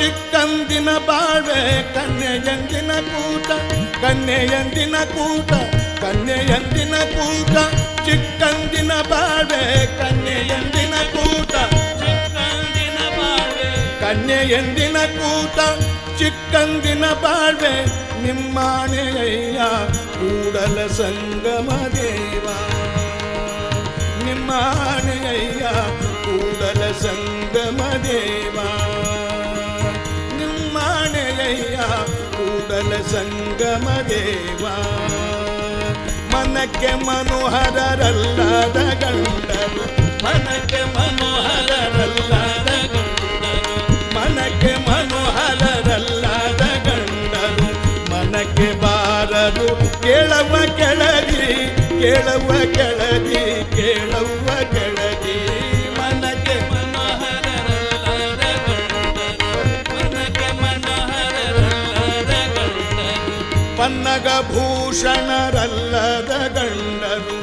ಚಿಕ್ಕಂದಿನ ಬಾಳ್ವೆ, ಕನ್ಯೆಯಂದಿನ ಕೂಟ, ಕನ್ಯೆಯಂದಿನ ಕೂಟ, ಕನ್ಯೆಯಂದಿನ ಕೂಟ ಚಿಕ್ಕಂದಿನ ಬಾಳ್ವೆ, ಕನ್ಯೆಯಂದಿನ ಕೂಟ ಚಿಕ್ಕಂದಿನ ಬಾಳ್ವೆ, ಕನ್ಯೆಯಂದಿನ ಕೂಟ ಚಿಕ್ಕಂದಿನ ಬಾಳ್ವೆ. ನಿಮ್ಮಾಣೆಯಯ್ಯ ಕೂಡಲ ಸಂಗಮ ದೇವ, ನಿಮ್ಮಾಣೆಯಯ್ಯ ಕೂಡಲ ಸಂಗಮ ದೇವ, ನಿಮ್ಮಾಣೆಯಯ್ಯ ಕೂಡಲ ಸಂಗಮ ದೇವ. ಮನಕ್ಕೆ ಮನೋಹರರಲ್ಲದ ಗಂಡರು, ಮನಕ್ಕೆ ಮನೋಹರರಲ್ಲದ ಗಂಡರು, ಮನಕ್ಕೆ ಮನೋಹರರಲ್ಲದ ಗಂಡರು, ಮನಕ್ಕೆ ಬಾರರು ಕೇಳವ ಕೇಳವ್ವ ಕೆಳದಿ ಕೇಳವ್ವ ಕೆಳದಿ ಮನಕ್ಕೆ ಮನೋಹರರಲ್ಲದ ಗಂಡರು ಮನಕ್ಕೆ ಮನೋಹರರಲ್ಲದ ಗಂಡರು ಪನ್ನಗ ಭೂಷಣರಲ್ಲದ ಗಂಡರು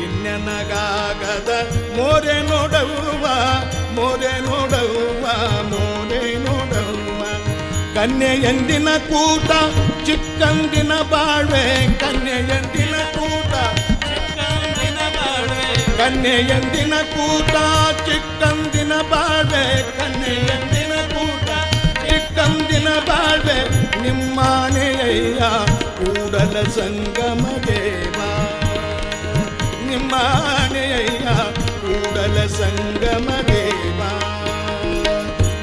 ಇನ್ನೆನಗಾಗದ ಮೋರೆ ನೋಡವ್ವ ಮೋರೆ ನೋಡವ್ವ ಮೋರೆ ನೋಡವ್ವ ಕನ್ಯೆಯಂದಿನ ಕೂಟ ಚಿಕ್ಕಂದಿನ ಬಾಳ್ವೆ ಕನ್ಯೆಯಂದಿನ ಕೂಟ ಚಿಕ್ಕಂದಿನ ಬಾಳ್ವೆ ಕನ್ಯೆಯಂದಿನ ಕೂಟ ಚಿಕ್ಕಂದಿನ ಬಾಳ್ವೆ ಕನ್ಯೆಯಂದಿನ ಕೂಟ ಚಿಕ್ಕಂದಿನ ಬಾಳ್ವೆ ನಿಮ್ಮಾನೆಯ ಕೂಡಲ ಸಂಗಮ ದೇವ ನಿಮ್ಮಾನೆಯ ಕೂಡಲ ಸಂಗಮ ದೇವ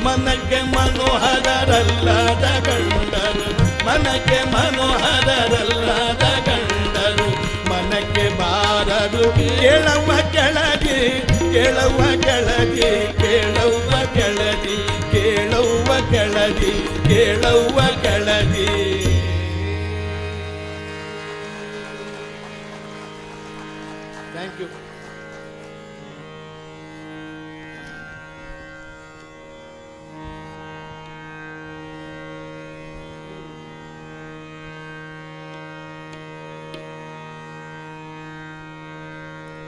ಮನಕ್ಕೆ ಮನೋಹರರಲ್ಲದ ಗಂಡರು ಮನಕ್ಕೆ ಮನೋಹರರಲ್ಲದ ಗಂಡರು ಮನಕ್ಕೆ ಬಾರರು ಕೇಳವ್ವ ಕೆಳದಿ ಕೇಳವ್ವ ಕೆಳದಿ ಕೇಳವ್ವ ಕೆಳದಿ ಕೇಳವ್ವ ಕೆಳದಿ ಕೇಳವ್ವ ಕೆಳದಿ ಥ್ಯಾಂಕ್ ಯು.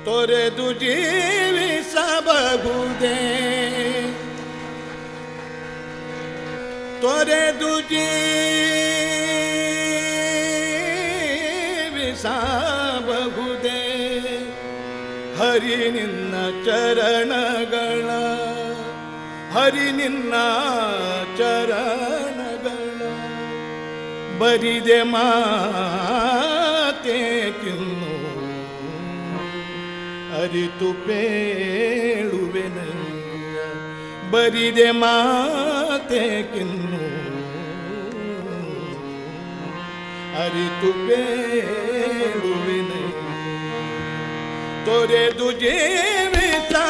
ತೊರೆದು ಜೀವಿಸಬಹುದೇ ತೊರೆದು ಜೀವಿಸಬಹುದೇ ಹರಿ ನಿನ್ನ ಚರಣಗಳ ಹರಿ ನಿನ್ನ ಚರಣಗಳ ಬರಿದೆ ಮಾತೆ ಕಿನ್ನು ಅರಿತು ಪೇಳುವೆನಯ್ಯ ಬರಿದೆ ಮಾತೆ ಕಿನ್ನು ಅರಿತು ಪೇಳುವೆನಯ್ಯ ತೊರೆದು ಜೀವಿಸಬಹುದೇ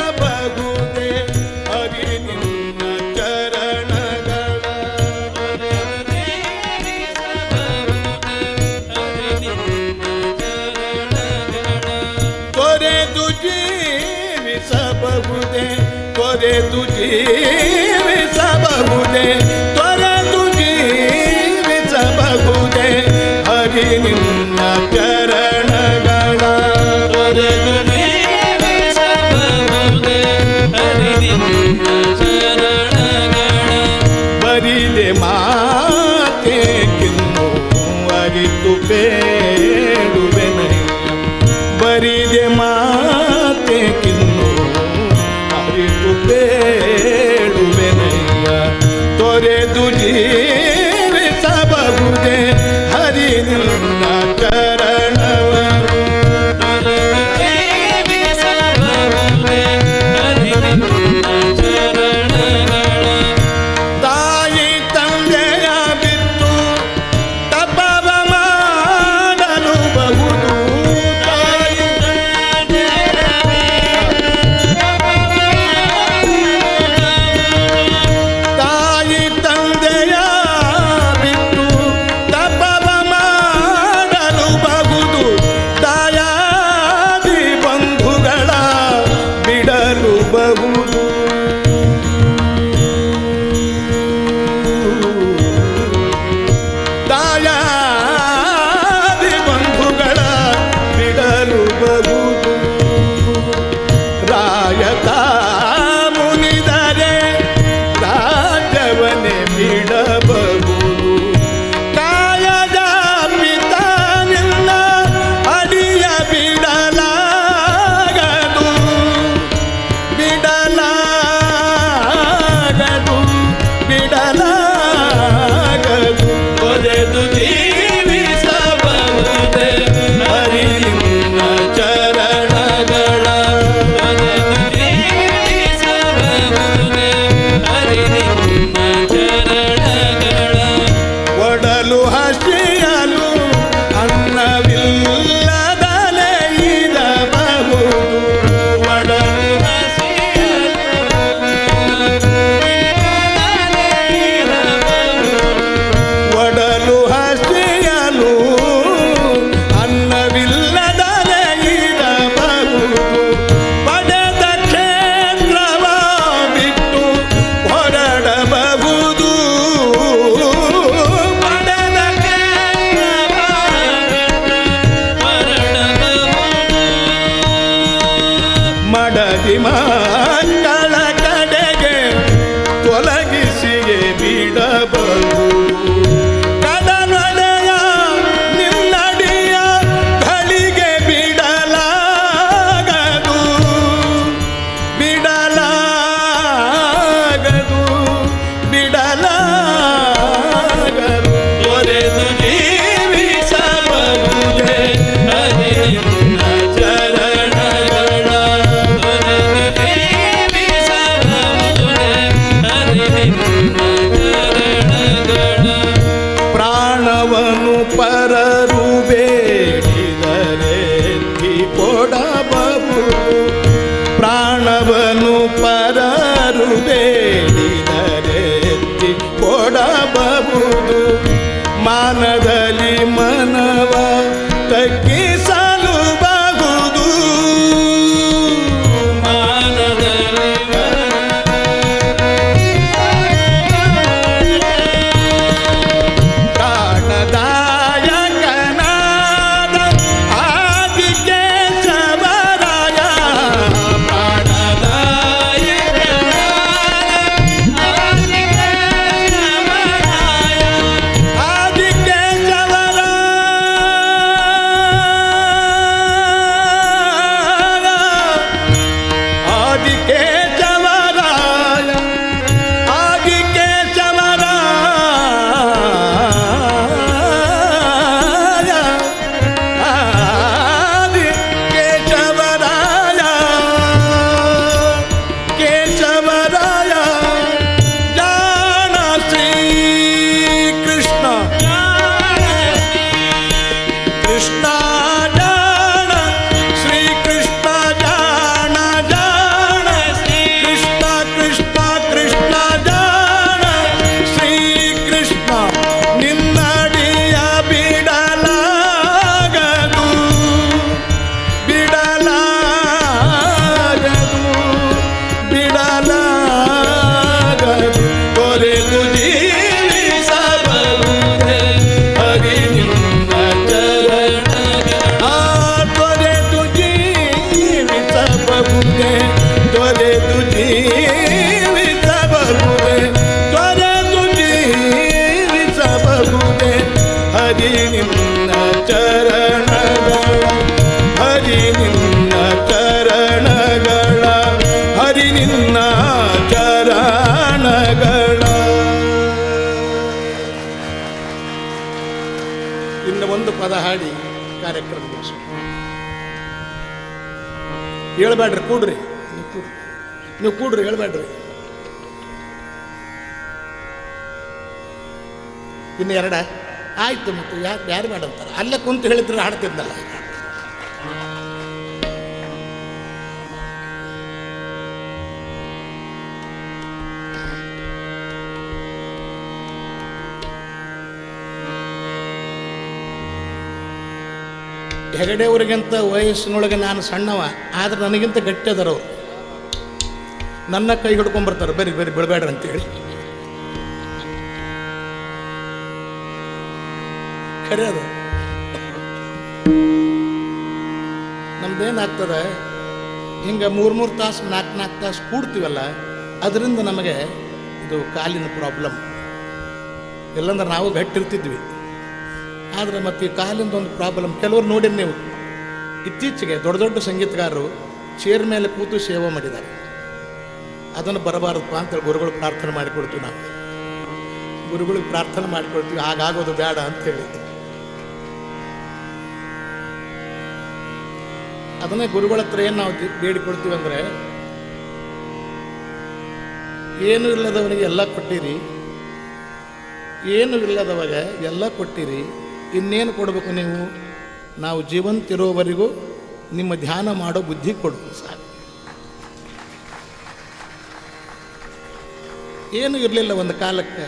ಹರಿ ನಿನ್ನ ಚರಣಗಳ ತೊರೆದು ಜೀವಿಸಬಹುದೇ ತೊರೆದು ಜೀವಿಸಬಹುದೇ ತೊರೆದು ಜೀವಿಸಬಹುದೇ ಹರಿ ನಿನ್ನ ಚರಣಗಳ ತೊರೆದು ಜೀವಿಸಬಹುದೇ ಬಹುದು ಮಾನದಲ್ಲಿ ಮನವ ತಗ್ಗಿಸಲು ಬಹುದು ಮಾನದಲ್ಲಿ ಪ್ರಾಣದಾಯಕನಾದ ಆದಿಕೇಶವರಾಯ ಕೇಶವರಾಯ ಜಾಣ ಶ್ರೀ ಕೃಷ್ಣ ಕೃಷ್ಣ ಜಾಣ ಶ್ರೀ ಕೃಷ್ಣ ಜಾಣ ಜಾಣ ಕೃಷ್ಣ ಕೃಷ್ಣ ಕೃಷ್ಣ ಜಾಣ ಶ್ರೀ ಕೃಷ್ಣ ನಿನ್ನಡಿಯ ಬಿಡಲಾಗದು ಬಿಡಲಾಗದು ಬಿಡಲಾಗದು ತೊರೆದು ಜೀವಿಸಬಹುದೇ ಹರಿ ನಿನ್ನ ಚರಣ ತೊರೆದು ಜೀವಿಸಬಹುದೇ ತೊರೆದು ಜೀವಿಸಬಹುದೇ ತೊರೆದು ಜೀವಿಸಬಹುದೇ ಹರಿ ನಿನ್ನ ಚರಣಗಳ ಹರಿ ನಿನ್ನ ಚರಣಗಳ ಹರಿ ನಿನ್ನ ಚರಣಗಳ ಇನ್ನು ಒಂದು ಪದ ಹಾಡಿ ಕಾರ್ಯಕ್ರಮ ಮುಗಿಸು. ಹೇಳ್ಬೇಡ್ರಿ, ಕೂಡ್ರಿ, ನೀವು ಕೂಡ್ರಿ, ಹೇಳ್ಬೇಡ್ರಿ. ಇನ್ನು ಎರಡ ಆಯ್ತು, ಮತ್ತು ಯಾರು ಬೇಡ ಅಂತಾರೆ. ಅಲ್ಲೇ ಕುಂತು ಹೇಳಿದ್ರೆ ಹಾಡ್ತಿದ್ನಲ್ಲ. ಹೆಗಡೆಯವರಿಗಿಂತ ವಯಸ್ಸಿನೊಳಗೆ ನಾನು ಸಣ್ಣವ, ಆದ್ರೆ ನನಗಿಂತ ಗಟ್ಟಿ ಅದರವ್ರು. ನನ್ನ ಕೈ ಹಿಡ್ಕೊಂಡ್ಬರ್ತಾರೆ, ಬರೀ ಬರೀ ಬಿಡಬೇಡ್ರಿ ಅಂತೇಳಿ. ಖರೆ ಅದು. ನಮ್ದೇನಾಗ್ತದೆ, ಹಿಂಗೆ 3-3 ತಾಸು 4-4 ತಾಸು ಕೂಡ್ತೀವಲ್ಲ, ಅದರಿಂದ ನಮಗೆ ಇದು ಕಾಲಿನ ಪ್ರಾಬ್ಲಮ್. ಇಲ್ಲಾಂದ್ರೆ ನಾವು ಗಟ್ಟಿರ್ತಿದ್ವಿ. ಆದರೆ ಮತ್ತು ಈ ಕಾಲಿಂದ ಒಂದು ಪ್ರಾಬ್ಲಮ್. ಕೆಲವರು ನೋಡಿರಿ ನೀವು, ಇತ್ತೀಚೆಗೆ ದೊಡ್ಡ ದೊಡ್ಡ ಸಂಗೀತಗಾರರು ಚೇರ್ ಮೇಲೆ ಕೂತು ಸೇವೆ ಮಾಡಿದ್ದಾರೆ. ಅದನ್ನು ಬರಬಾರದಪ್ಪ ಅಂತೇಳಿ ಗುರುಗಳು ಪ್ರಾರ್ಥನೆ ಮಾಡಿಕೊಡ್ತೀವಿ. ನಾವು ಗುರುಗಳಿಗೆ ಪ್ರಾರ್ಥನೆ ಮಾಡಿಕೊಡ್ತೀವಿ, ಹಾಗಾಗೋದು ಬೇಡ ಅಂಥೇಳಿ. ಅದನ್ನೇ ಗುರುಗಳ ಹತ್ರ ಏನು ನಾವು ಬೇಡಿಕೊಡ್ತೀವಿ ಅಂದರೆ, ಏನು ಇಲ್ಲದವನಿಗೆ ಎಲ್ಲ ಕೊಟ್ಟಿರಿ, ಏನು ಇಲ್ಲದವಾಗ ಎಲ್ಲ ಕೊಟ್ಟಿರಿ, ಇನ್ನೇನು ಕೊಡಬೇಕು ನೀವು? ನಾವು ಜೀವಂತಿರೋವರೆಗೂ ನಿಮ್ಮ ಧ್ಯಾನ ಮಾಡೋ ಬುದ್ಧಿ ಕೊಡು ಸಾಕು. ಏನು ಇರಲಿಲ್ಲ ಒಂದು ಕಾಲಕ್ಕೆ,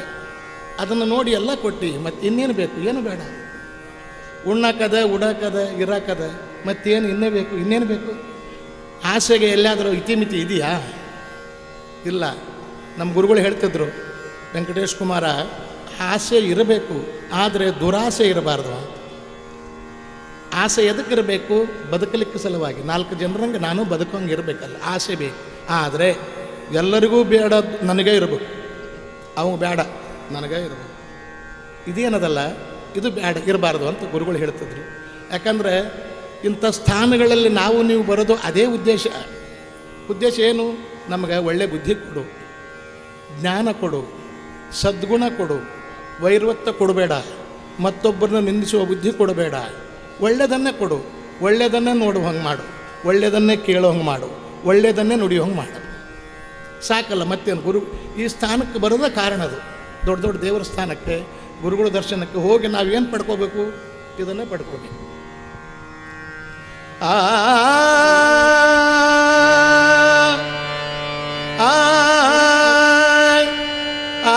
ಅದನ್ನು ನೋಡಿ ಎಲ್ಲ ಕೊಟ್ಟು, ಮತ್ತು ಇನ್ನೇನು ಬೇಕು? ಏನು ಬೇಡ. ಉಣ್ಣಾಕದ, ಉಡಾಕದ, ಇರಾಕದ, ಮತ್ತೇನು ಇನ್ನೇ ಬೇಕು? ಇನ್ನೇನು ಬೇಕು? ಆಸೆಗೆ ಎಲ್ಲಾದರೂ ಇತಿಮಿತಿ ಇದೆಯಾ? ಇಲ್ಲ. ನಮ್ಮ ಗುರುಗಳು ಹೇಳ್ತಿದ್ರು, ವೆಂಕಟೇಶ್ ಕುಮಾರ, ಆಸೆ ಇರಬೇಕು, ಆದರೆ ದುರಾಸೆ ಇರಬಾರ್ದು. ಆಸೆ ಎದಕ್ಕಿರಬೇಕು? ಬದುಕಲಿಕ್ಕೆ ಸಲುವಾಗಿ. 4 ಜನರಂಗೆ ನಾನು ಬದುಕಂಗೆ ಇರಬೇಕಲ್ಲ, ಆಸೆ ಬೇಕು. ಆದರೆ ಎಲ್ಲರಿಗೂ ಬೇಡ, ನನಗೇ ಇರಬೇಕು. ಅವು ಬೇಡ, ನನಗೇ ಇರಬೇಕು. ಇದೇನದಲ್ಲ, ಇದು ಬೇಡ, ಇರಬಾರ್ದು ಅಂತ ಗುರುಗಳು ಹೇಳ್ತಿದ್ರು. ಯಾಕಂದರೆ ಇಂಥ ಸ್ಥಾನಗಳಲ್ಲಿ ನಾವು ನೀವು ಬರೋದು ಅದೇ ಉದ್ದೇಶ. ಉದ್ದೇಶ ಏನು? ನಮಗೆ ಒಳ್ಳೆ ಬುದ್ಧಿ ಕೊಡು, ಜ್ಞಾನ ಕೊಡು, ಸದ್ಗುಣ ಕೊಡು, ವೈರತ್ವ ಕೊಡಬೇಡ, ಮತ್ತೊಬ್ಬರನ್ನ ನಿಂದಿಸುವ ಬುದ್ಧಿ ಕೊಡಬೇಡ, ಒಳ್ಳೆಯದನ್ನೇ ಕೊಡು, ಒಳ್ಳೆಯದನ್ನೇ ನೋಡುವ ಹಂಗೆ ಮಾಡು, ಒಳ್ಳೆಯದನ್ನೇ ಕೇಳೋ ಹಂಗೆ ಮಾಡು, ಒಳ್ಳೆಯದನ್ನೇ ನುಡಿಯೋ ಹಂಗೆ ಮಾಡು. ಸಾಕಲ್ಲ, ಮತ್ತೇನು? ಗುರು ಈ ಸ್ಥಾನಕ್ಕೆ ಬರೋದೇ ಕಾರಣ ಅದು. ದೊಡ್ಡ ದೊಡ್ಡ ದೇವರ ಸ್ಥಾನಕ್ಕೆ, ಗುರುಗಳ ದರ್ಶನಕ್ಕೆ ಹೋಗಿ ನಾವೇನು ಪಡ್ಕೋಬೇಕು? ಇದನ್ನೇ ಪಡ್ಕೋಬೇಕು. ಆ ಆ ಆ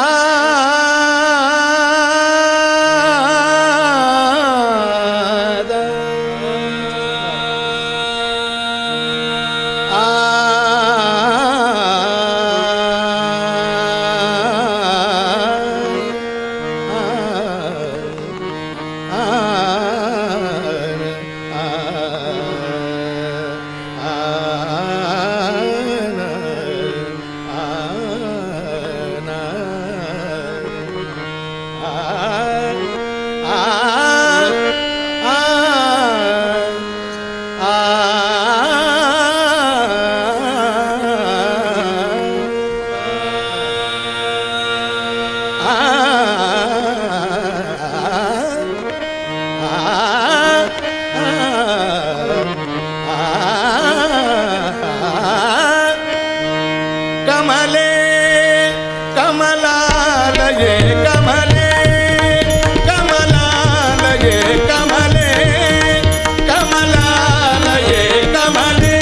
ಕಮಲಾಲಯೇ ಕಮಲೆ ಕಮಲಾಲಯೇ ಕಮಲೆ ಕಮಲಾಲಯೇ ಕಮಲೆ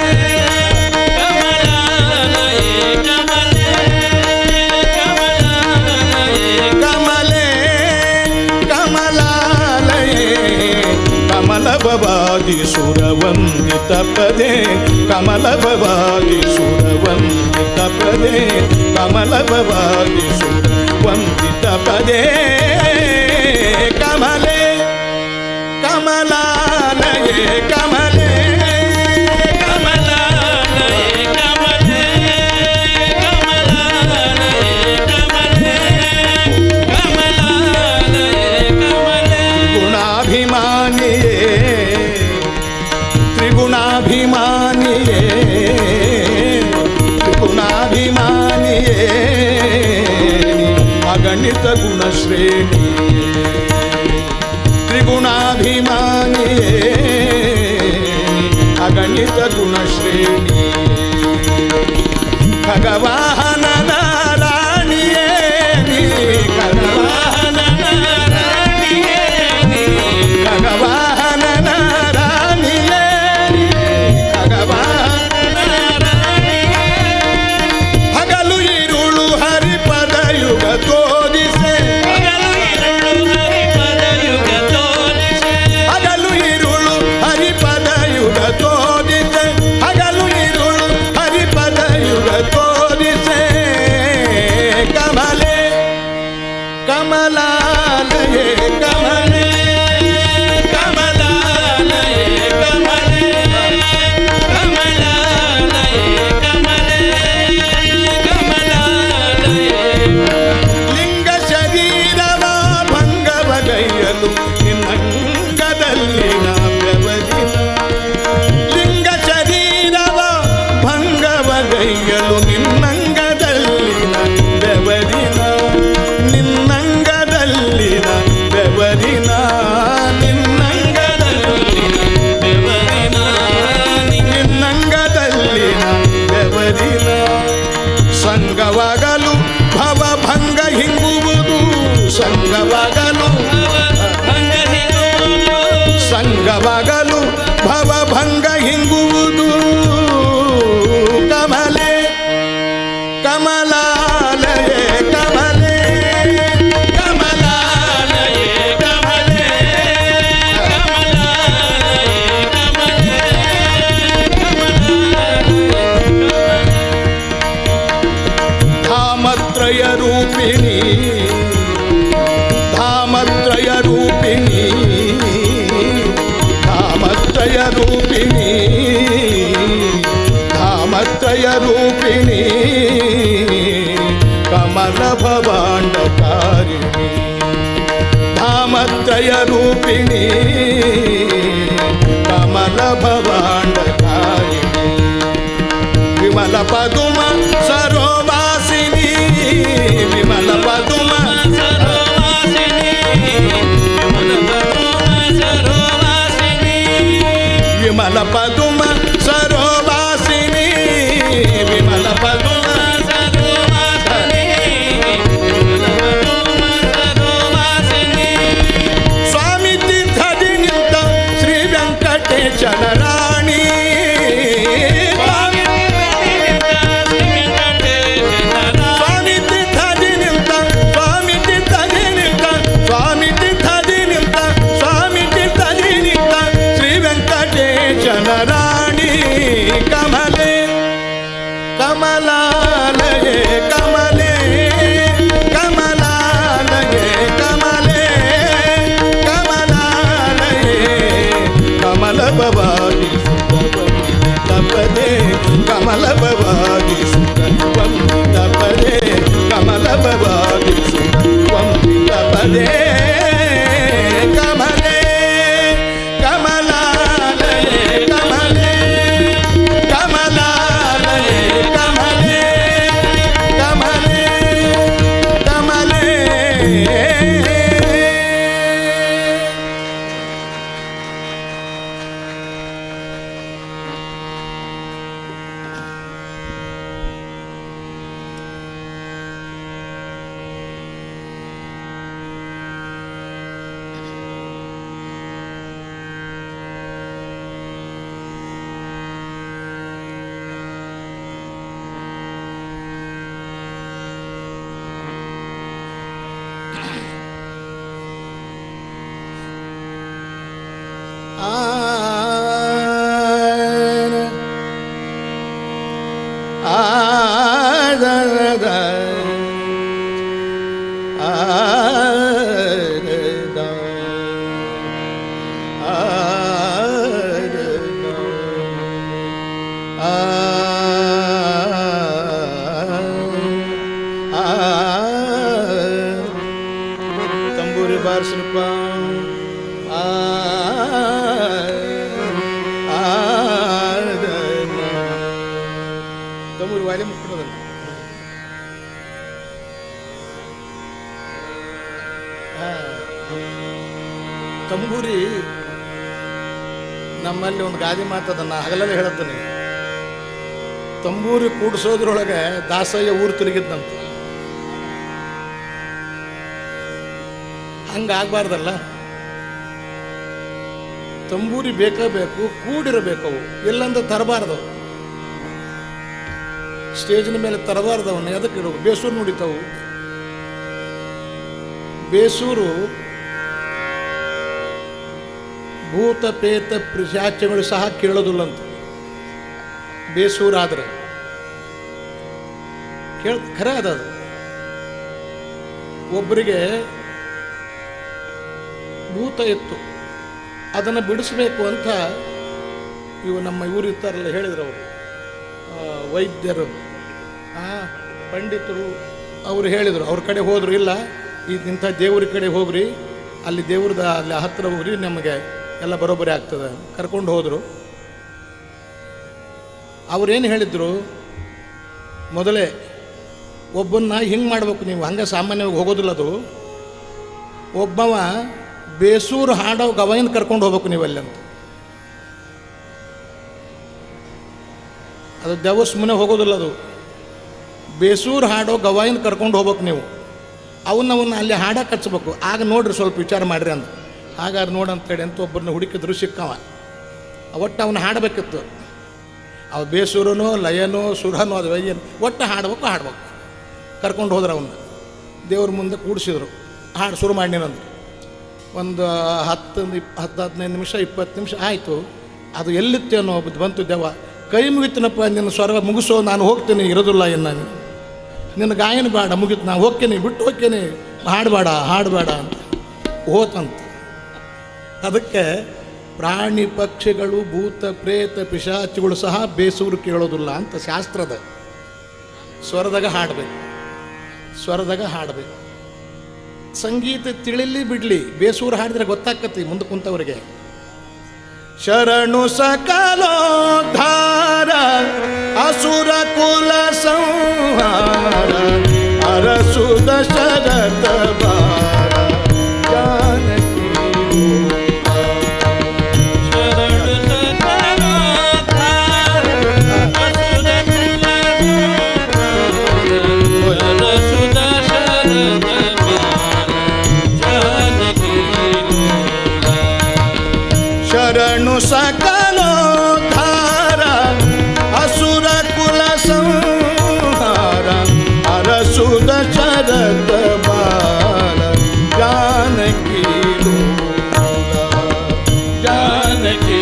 ಕಮಲೆ ಕಮಲಾಲಯೇ ಕಮಲಭವಾದಿ ಸುರವಂದಿತ ಪದೇ ಕಮಲಭವಾದಿ ಸುರವಂದಿತ ಪದೇ ಕಮಲಭವಾದಿ ಸುರವಂದಿತ ಪದೇ ಕಮಲೆ ಕಮಲಾಲಯೇ ಕಮಲೆ ತ್ರಿಗುಣಾಭಿಮಾನಿಯೇ ತ್ರಿಗುಣಾಭಿಮಾನಿಯೇ ಅಗಣಿತ ಗುಣಶ್ರೇಣಿ ತ್ರಿಗುಣಾಭಿಮಾನಿಯೇ ಅಗಣಿತ ಗುಣಶ್ರೇಣಿ ಖಗವಾಹನನ ರಾಣಿಯೇ ನೀ ಖಗವಾಹನನ ರಾಣಿಯೇ ನೀ ಖಗವಾಹನನ ರಾಣಿಯೇ ನೀ ಖಗವಾಹನನ ರಾಣಿಯೇ ಹಗಲು ಇರುಳು ಹರಿಪದ ಯುಗ ತೋರಿಸೆ ಹಗಲು ಇರುಳು ಹರಿಪದ ಯುಗ ತೋರಿಸೆ ಹಗಲು ಇರುಳು ಹರಿಪದ ಯುಗ ತೋರಿಸೆ ಕಮಲೆ ಕಮಲಾಲಯೇ ಕಮಲೆ ಕಮಲಾಲಯೇ ಕಮಲೆ ಲಿಂಗ ಶರೀರವ ಭಂಗವಗೈಯಲು ನಿನ್ನಂಗದಲ್ಲಿ ನಾ ಬೆವರಿನ ಲಿಂಗ ಶರೀರವ ಭಂಗವಗೈಯಲು ನಿನ್ನಂಗದಲ್ಲಿನ ಬೆವರಿನ ನಿನ್ನಂಗದಲ್ಲಿನ ಬೆವರಿನ ನಿನ್ನಂಗದಲ್ಲಿನ ಬೆವರಿನ ಸಂಗವಾಗಲು ಭವಭಂಗ ಹಿಂಗುವುದು ಸಂಗವಾಗಲು ಸಂಗವಾಗಲು ಭವಭಂಗ ಹಿಂಗುವುದು ಕಮಲೆ ಕಮಲಾಲಯೇ ಕಮಲೆ ಕಮಲಾಲಯೇ ಕಮಲೆ ಧಾಮತ್ರಯ ರೂಪಿಣಿ ಧಾಮತ್ರಯ ರೂಪಿಣಿ ಧಾಮತ್ರಯ ರೂಪಿಣಿ ಧಾಮತ್ರಯ ರೂಪಿಣಿ ಕಮಲ ಭವಾಂಡಕಾರಿಣಿ ಧಾಮತ್ರಯ ರೂಪಿಣಿ ಕಮಲ ಭವಾಂಡಕಾರಿಣಿ ವಿಮಲ ಪದುಮ ಸರೋವಾಸಿನಿ ವಿಮಲ ಪದುಮ ವಿಮಲ ಪದುಮ ಸರೋವಾಸಿನಿ ವಿಮಲ ಪದುಮ ಸ್ವಾಮಿ ತೀರ್ಥದಿ ನಿಂತ ಶ್ರೀ ವೆಂಕಟೇಶನ ರಾಣಿ ಸ್ವಾಮಿ ತೀರ್ಥದಿ ನಿಂತ ಶ್ರೀ ತಂಬೂರಿ ಬಾರಿಸ್ರಪ್ಪ. ತಂಬೂರಿ ವಾಲಿ ಮುಟ್ಬಿಡೋದಲ್ಲ. ತಂಬೂರಿ ನಮ್ಮಲ್ಲಿ ಒಂದು ಗಾದೆ ಮಾತದನ್ನ ಹಗಲಲ್ಲಿ ಹೇಳುತ್ತಾನೆ. ತಂಬೂರಿ ಕೂಡಿಸೋದ್ರೊಳಗೆ ದಾಸಯ್ಯ ಊರು ತಿರುಗಿದ್ದಂತ. ಹಂಗಾಗಬಾರ್ದಲ್ಲ. ತಂಬೂರಿ ಬೇಕೇ ಬೇಕು, ಕೂಡಿರಬೇಕವು, ಎಲ್ಲಂದ ತರಬಾರ್ದು. ಸ್ಟೇಜಿನ ಮೇಲೆ ತರಬಾರ್ದು ಅವನ್ನ. ಅದಕ್ಕೆ ಇಡವು ಬೇಸೂರು ನುಡಿತಾವು. ಬೇಸೂರು ಭೂತ ಪೇತ ಪಿಶಾಚಗಳು ಸಹ ಕೇಳೋದಿಲ್ಲಂತ. ಬೇಸೂರಾದ್ರೆ ಖರೆ ಅದದು. ಒಬ್ಬರಿಗೆ ಭೂತ ಇತ್ತು, ಅದನ್ನು ಬಿಡಿಸ್ಬೇಕು ಅಂತ ನಮ್ಮ ಇವರು ಇರ್ತಾರಲ್ಲ, ಹೇಳಿದ್ರು ಅವರು ವೈದ್ಯರು, ಪಂಡಿತರು, ಅವರು ಹೇಳಿದರು. ಅವ್ರ ಕಡೆ ಹೋದರು. ಇಲ್ಲ, ಇಂಥ ದೇವ್ರ ಕಡೆ ಹೋಗ್ರಿ, ಅಲ್ಲಿ ದೇವ್ರದ ಅಲ್ಲಿ ಹತ್ತಿರ ಹೋಗ್ರಿ, ನಮಗೆ ಎಲ್ಲ ಬರೋಬ್ಬರಿ ಆಗ್ತದೆ. ಕರ್ಕೊಂಡು ಹೋದರು. ಅವ್ರೇನು ಹೇಳಿದ್ರು, ಮೊದಲೇ ಒಬ್ಬನ್ನ ಹಿಂಗೆ ಮಾಡ್ಬೇಕು ನೀವು, ಹಂಗೆ ಸಾಮಾನ್ಯವಾಗಿ ಹೋಗೋದಿಲ್ಲ ಅದು. ಒಬ್ಬವ ಬೇಸೂರು ಹಾಡೋ ಗವಾಯಿನ ಕರ್ಕೊಂಡು ಹೋಗ್ಬೇಕು ನೀವು ಅಲ್ಲಿ ಅಂತ. ಅದು ದೇವಸ್ ಮುನೆ ಹೋಗೋದಿಲ್ಲ ಅದು. ಬೇಸೂರು ಹಾಡೋ ಗವಾಯಿನ ಕರ್ಕೊಂಡು ಹೋಗ್ಬೇಕು ನೀವು. ಅವನ್ನ ಅಲ್ಲಿ ಹಾಡಕ್ಕೆ ಹಚ್ಬೇಕು. ಆಗ ನೋಡ್ರಿ, ಸ್ವಲ್ಪ ವಿಚಾರ ಮಾಡಿರಿ ಅಂತ. ಹಾಗಾದ್ರೆ ನೋಡಂತೇಳಿ ಅಂತ ಒಬ್ಬರನ್ನ ಹುಡುಕಿದ್ರು, ಸಿಕ್ಕವ. ಒಟ್ಟು ಅವನು ಹಾಡಬೇಕಿತ್ತು. ಅವ ಬೇಸೂರನೋ ಲಯನೋ ಸುರನೋ ಅದು ಏನು ಒಟ್ಟು ಹಾಡ್ಬೇಕು. ಕರ್ಕೊಂಡು ಹೋದ್ರೆ ಅವನ್ನ ದೇವ್ರ ಮುಂದೆ ಕೂಡಿಸಿದ್ರು. ಹಾಡು ಶುರು ಮಾಡಿನಂದ್ರು. ಒಂದು 10-15 ನಿಮಿಷ 20 ನಿಮಿಷ ಆಯಿತು. ಅದು ಎಲ್ಲಿತ್ತೇನೋ ಬಂತು ದೆವ್ವ. ಕೈ ಮುಗಿತೀನಪ್ಪ, ನಿನ್ನ ಸ್ವರ ಮುಗಿಸೋ, ನಾನು ಹೋಗ್ತೀನಿ, ಇರೋದಿಲ್ಲ ಇನ್ನು ನಿನ್ನ ಗಾಯನ ಬೇಡ, ಮುಗಿತು, ನಾನು ಹೋಗ್ತೀನಿ, ಬಿಟ್ಟು ಹೋಗ್ತೀನಿ, ಹಾಡಬೇಡ ಅಂತ ಹೋತಂತ. ಅದಕ್ಕೆ ಪ್ರಾಣಿ ಪಕ್ಷಿಗಳು ಭೂತ ಪ್ರೇತ ಪಿಶಾಚಿಗಳು ಸಹ ಬೇಸೂರು ಕೇಳೋದಿಲ್ಲ ಅಂತ ಶಾಸ್ತ್ರದ. ಸ್ವರದಾಗ ಹಾಡಬೇಕು. ಸಂಗೀತ ತಿಳಿಲಿ ಬಿಡ್ಲಿ, ಬೇಸೂರು ಹಾಡಿದ್ರೆ ಗೊತ್ತಾಕತಿ ಮುಂದೆ ಕುಂತವ್ರಿಗೆ. ಶರಣು ಸಕಲೋದ್ಧಾರ ಅಸುರ ಕುಲ ಸಂಹಾರ ಅರಸುದ ಶರತ ಬಾರ ಜಾನಕಿ ಶರಣು ಸಕಲೋದ್ಧಾರ ಅಸುರ ಕುಲ ಸಂಹಾರ ಅರಸುದ ಶರತ ಶರಣು ಸಕಲೋದ್ಧಾರ ಅಸುರ ಕುಲ ಸಂಹಾರ ಅರಸುದ ಶರತ ಬಾಲ ಜಾನಕಿ ಜಾನಕಿ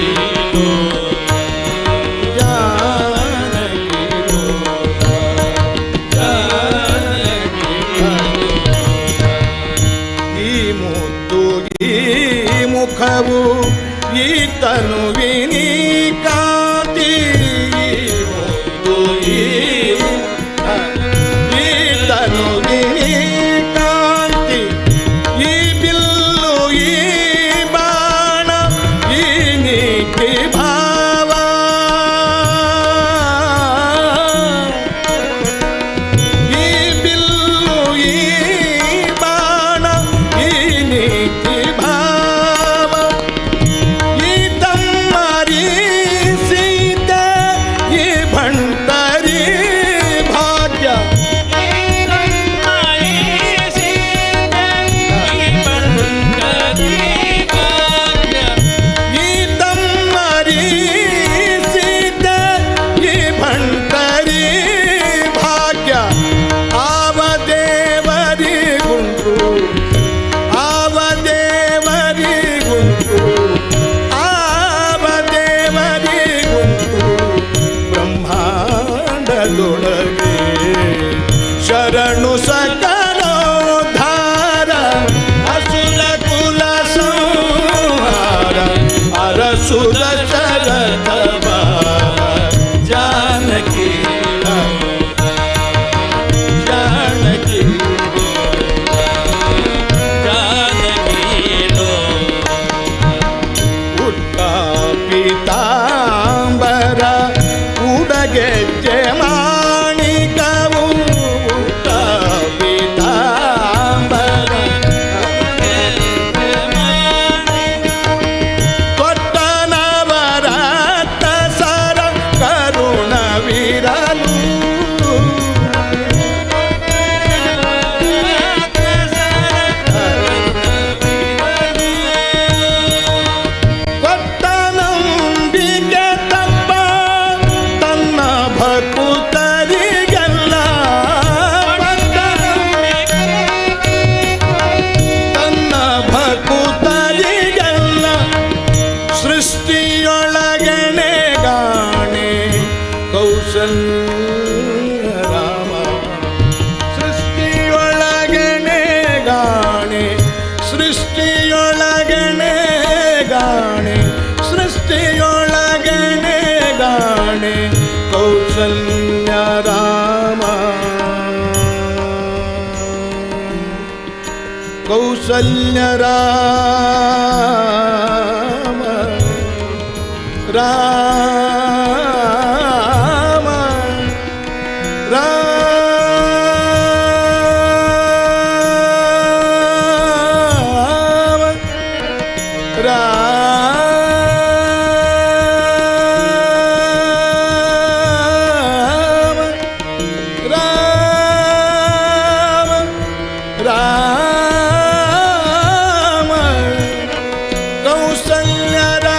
ಈ ಮುದ್ದು ಈ ಮುಖವು ಈ ತನುವಿನಿ ಕಾಂತಿ ಮುದ್ದು ಈ ತನುವಿನಿ ಕಾಂತಿ ಈ ಬಿಲ್ಲು ಈ ಬಾಣ ಈ ನೀತಿ ಭಾವ ಈ ಬಿಲ್ಲು ಈ ಬಾಣ ಈ ನೀತಿ ಭಾವ ಈ ತಮ್ಮ ಕೌಸಲ್ಯ ರಾಮ ರಾಮ ರಾಮ ರಾಮ ರಾಮ ರಾಮ ಕೌಸಲ್ಯ ರಾಮ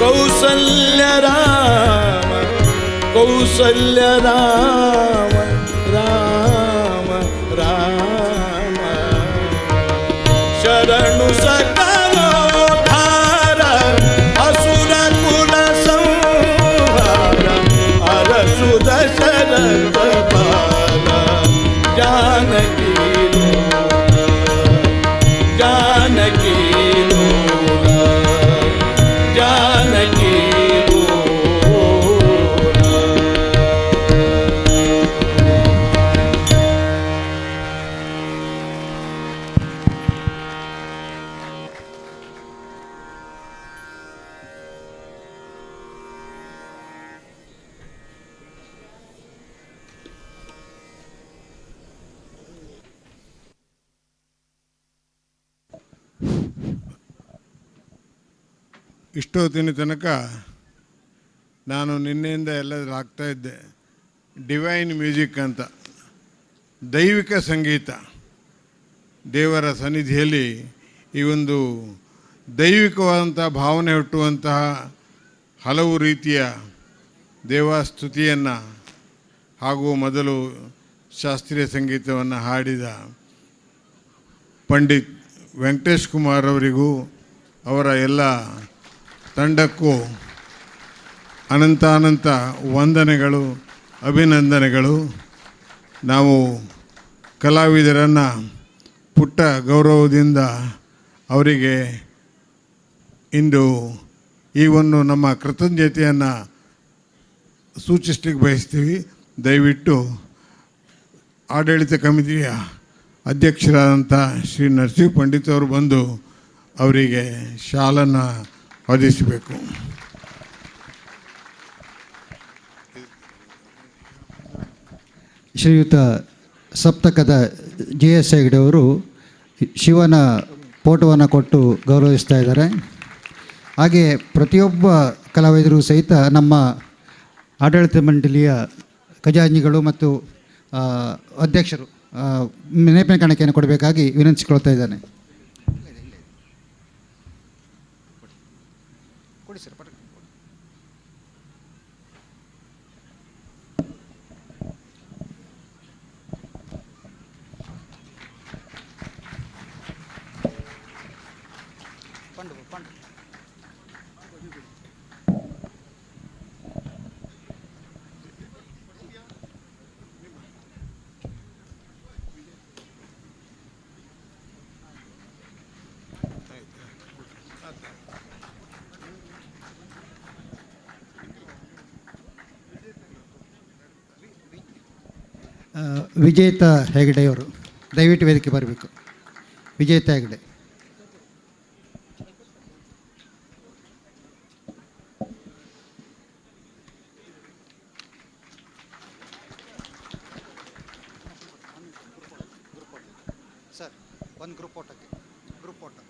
ಕೌಸಲ್ಯ ರಾಮ ಕೌಸಲ್ಯ ರಾಮ ರಾಮ ರಾಮ ಶರಣು ಸಕಲೋದ್ಧಾರ ಅಸುರ ಕುಲ ಸಂಹಾರ ಅರಸು ದಶರಥ ಬಾಲ ಜಾನಕಿ ಜಾನಕಿ ಜಾನಕಿ ಇಷ್ಟೊತ್ತಿನ ತನಕ ನಾನು ನಿನ್ನೆಯಿಂದ ಎಲ್ಲಾದರೂ ಆಗ್ತಾ ಇದ್ದೆ. ಡಿವೈನ್ ಮ್ಯೂಸಿಕ್ ಅಂತ, ದೈವಿಕ ಸಂಗೀತ. ದೇವರ ಸನ್ನಿಧಿಯಲ್ಲಿ ಈ ಒಂದು ದೈವಿಕವಾದಂಥ ಭಾವನೆ ಹುಟ್ಟುವಂತಹ ಹಲವು ರೀತಿಯ ದೇವಸ್ತುತಿಯನ್ನು ಹಾಗೂ ಮೊದಲು ಶಾಸ್ತ್ರೀಯ ಸಂಗೀತವನ್ನು ಹಾಡಿದ ಪಂಡಿತ್ ವೆಂಕಟೇಶ್ ಕುಮಾರ್ ಅವರಿಗೂ ಅವರ ಎಲ್ಲ ತಂಡಕ್ಕೂ ಅನಂತ ವಂದನೆಗಳು, ಅಭಿನಂದನೆಗಳು. ನಾವು ಕಲಾವಿದರನ್ನು ಪುಟ್ಟ ಗೌರವದಿಂದ ಅವರಿಗೆ ಇಂದು ಈ ಒಂದು ನಮ್ಮ ಕೃತಜ್ಞತೆಯನ್ನು ಸೂಚಿಸಲಿಕ್ಕೆ ಬಯಸ್ತೀವಿ. ದಯವಿಟ್ಟು ಆಡಳಿತ ಕಮಿಟಿಯ ಅಧ್ಯಕ್ಷರಾದಂಥ ಶ್ರೀ ನರಸಿಂಹ ಪಂಡಿತ್ ಅವರು ಬಂದು ಅವರಿಗೆ ಶಾಲನ್ನು ಹೊದಿಸಬೇಕು. ಶ್ರೀಯುತ ಸಪ್ತಕದ JS ಹೆಗ್ಡೆ ಅವರು ಶಿವನ ಫೋಟೋವನ್ನು ಕೊಟ್ಟು ಗೌರವಿಸ್ತಾ ಇದ್ದಾರೆ. ಹಾಗೆ ಪ್ರತಿಯೊಬ್ಬ ಕಲಾವಿದರು ಸಹಿತ ನಮ್ಮ ಆಡಳಿತ ಮಂಡಳಿಯ ಖಜಾಂಚಿಗಳು ಮತ್ತು ಅಧ್ಯಕ್ಷರು ನೆನಪಿನ ಕಾಣಿಕೆಯನ್ನು ಕೊಡಬೇಕಾಗಿ ವಿನಂತಿಸಿಕೊಳ್ತಾ ಇದ್ದಾನೆ. ವಿಜೇತ ಹೆಗಡೆಯವರು ದಯವಿಟ್ಟು ವೇದಿಕೆ ಬರಬೇಕು. ವಿಜೇತ ಹೆಗಡೆ. ಸರ್ ಒಂದು ಗ್ರೂಪ್ ಫೋಟೋಕ್ಕೆ group photo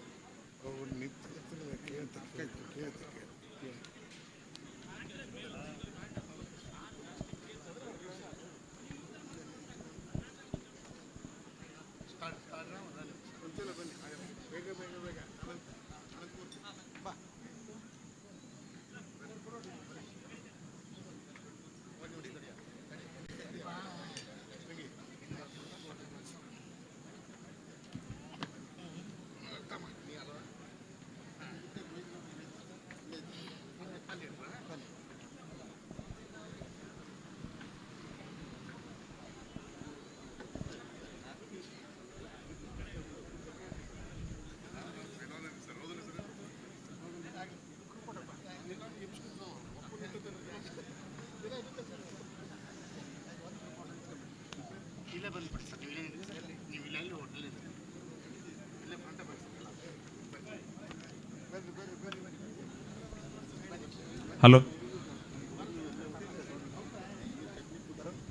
hello.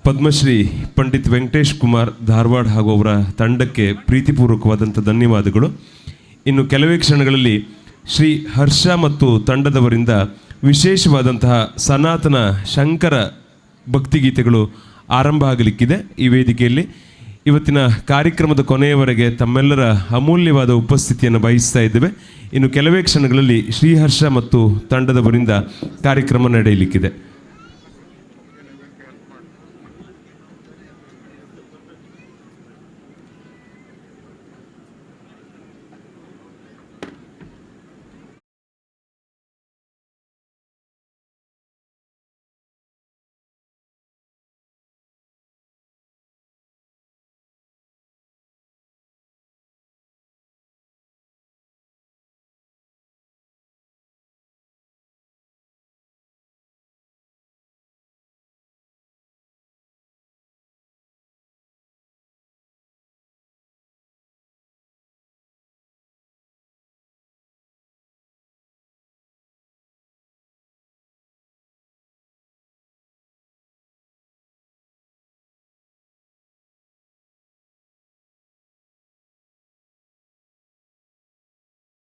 Padmashri Pandit Venkatesh Kumar Dharwad ಹಾಗೂ ಅವರ ತಂಡಕ್ಕೆ ಪ್ರೀತಿಪೂರ್ವಕವಾದಂಥ ಧನ್ಯವಾದಗಳು. ಇನ್ನು ಕೆಲವೇ ಕ್ಷಣಗಳಲ್ಲಿ ಶ್ರೀ ಹರ್ಷ ಮತ್ತು ತಂಡದವರಿಂದ ವಿಶೇಷವಾದಂತಹ ಸನಾತನ ಶಂಕರ ಭಕ್ತಿಗೀತೆಗಳು ಆರಂಭ ಆಗಲಿಕ್ಕಿದೆ. ಈ ವೇದಿಕೆಯಲ್ಲಿ ಇವತ್ತಿನ ಕಾರ್ಯಕ್ರಮದ ಕೊನೆಯವರೆಗೆ ತಮ್ಮೆಲ್ಲರ ಅಮೂಲ್ಯವಾದ ಉಪಸ್ಥಿತಿಯನ್ನು ಬಯಸ್ತಾ ಇದ್ದೇವೆ. ಇನ್ನು ಕೆಲವೇ ಕ್ಷಣಗಳಲ್ಲಿ ಶ್ರೀಹರ್ಷ ಮತ್ತು ತಂಡದವರಿಂದ ಕಾರ್ಯಕ್ರಮ ನಡೆಯಲಿಕ್ಕಿದೆ.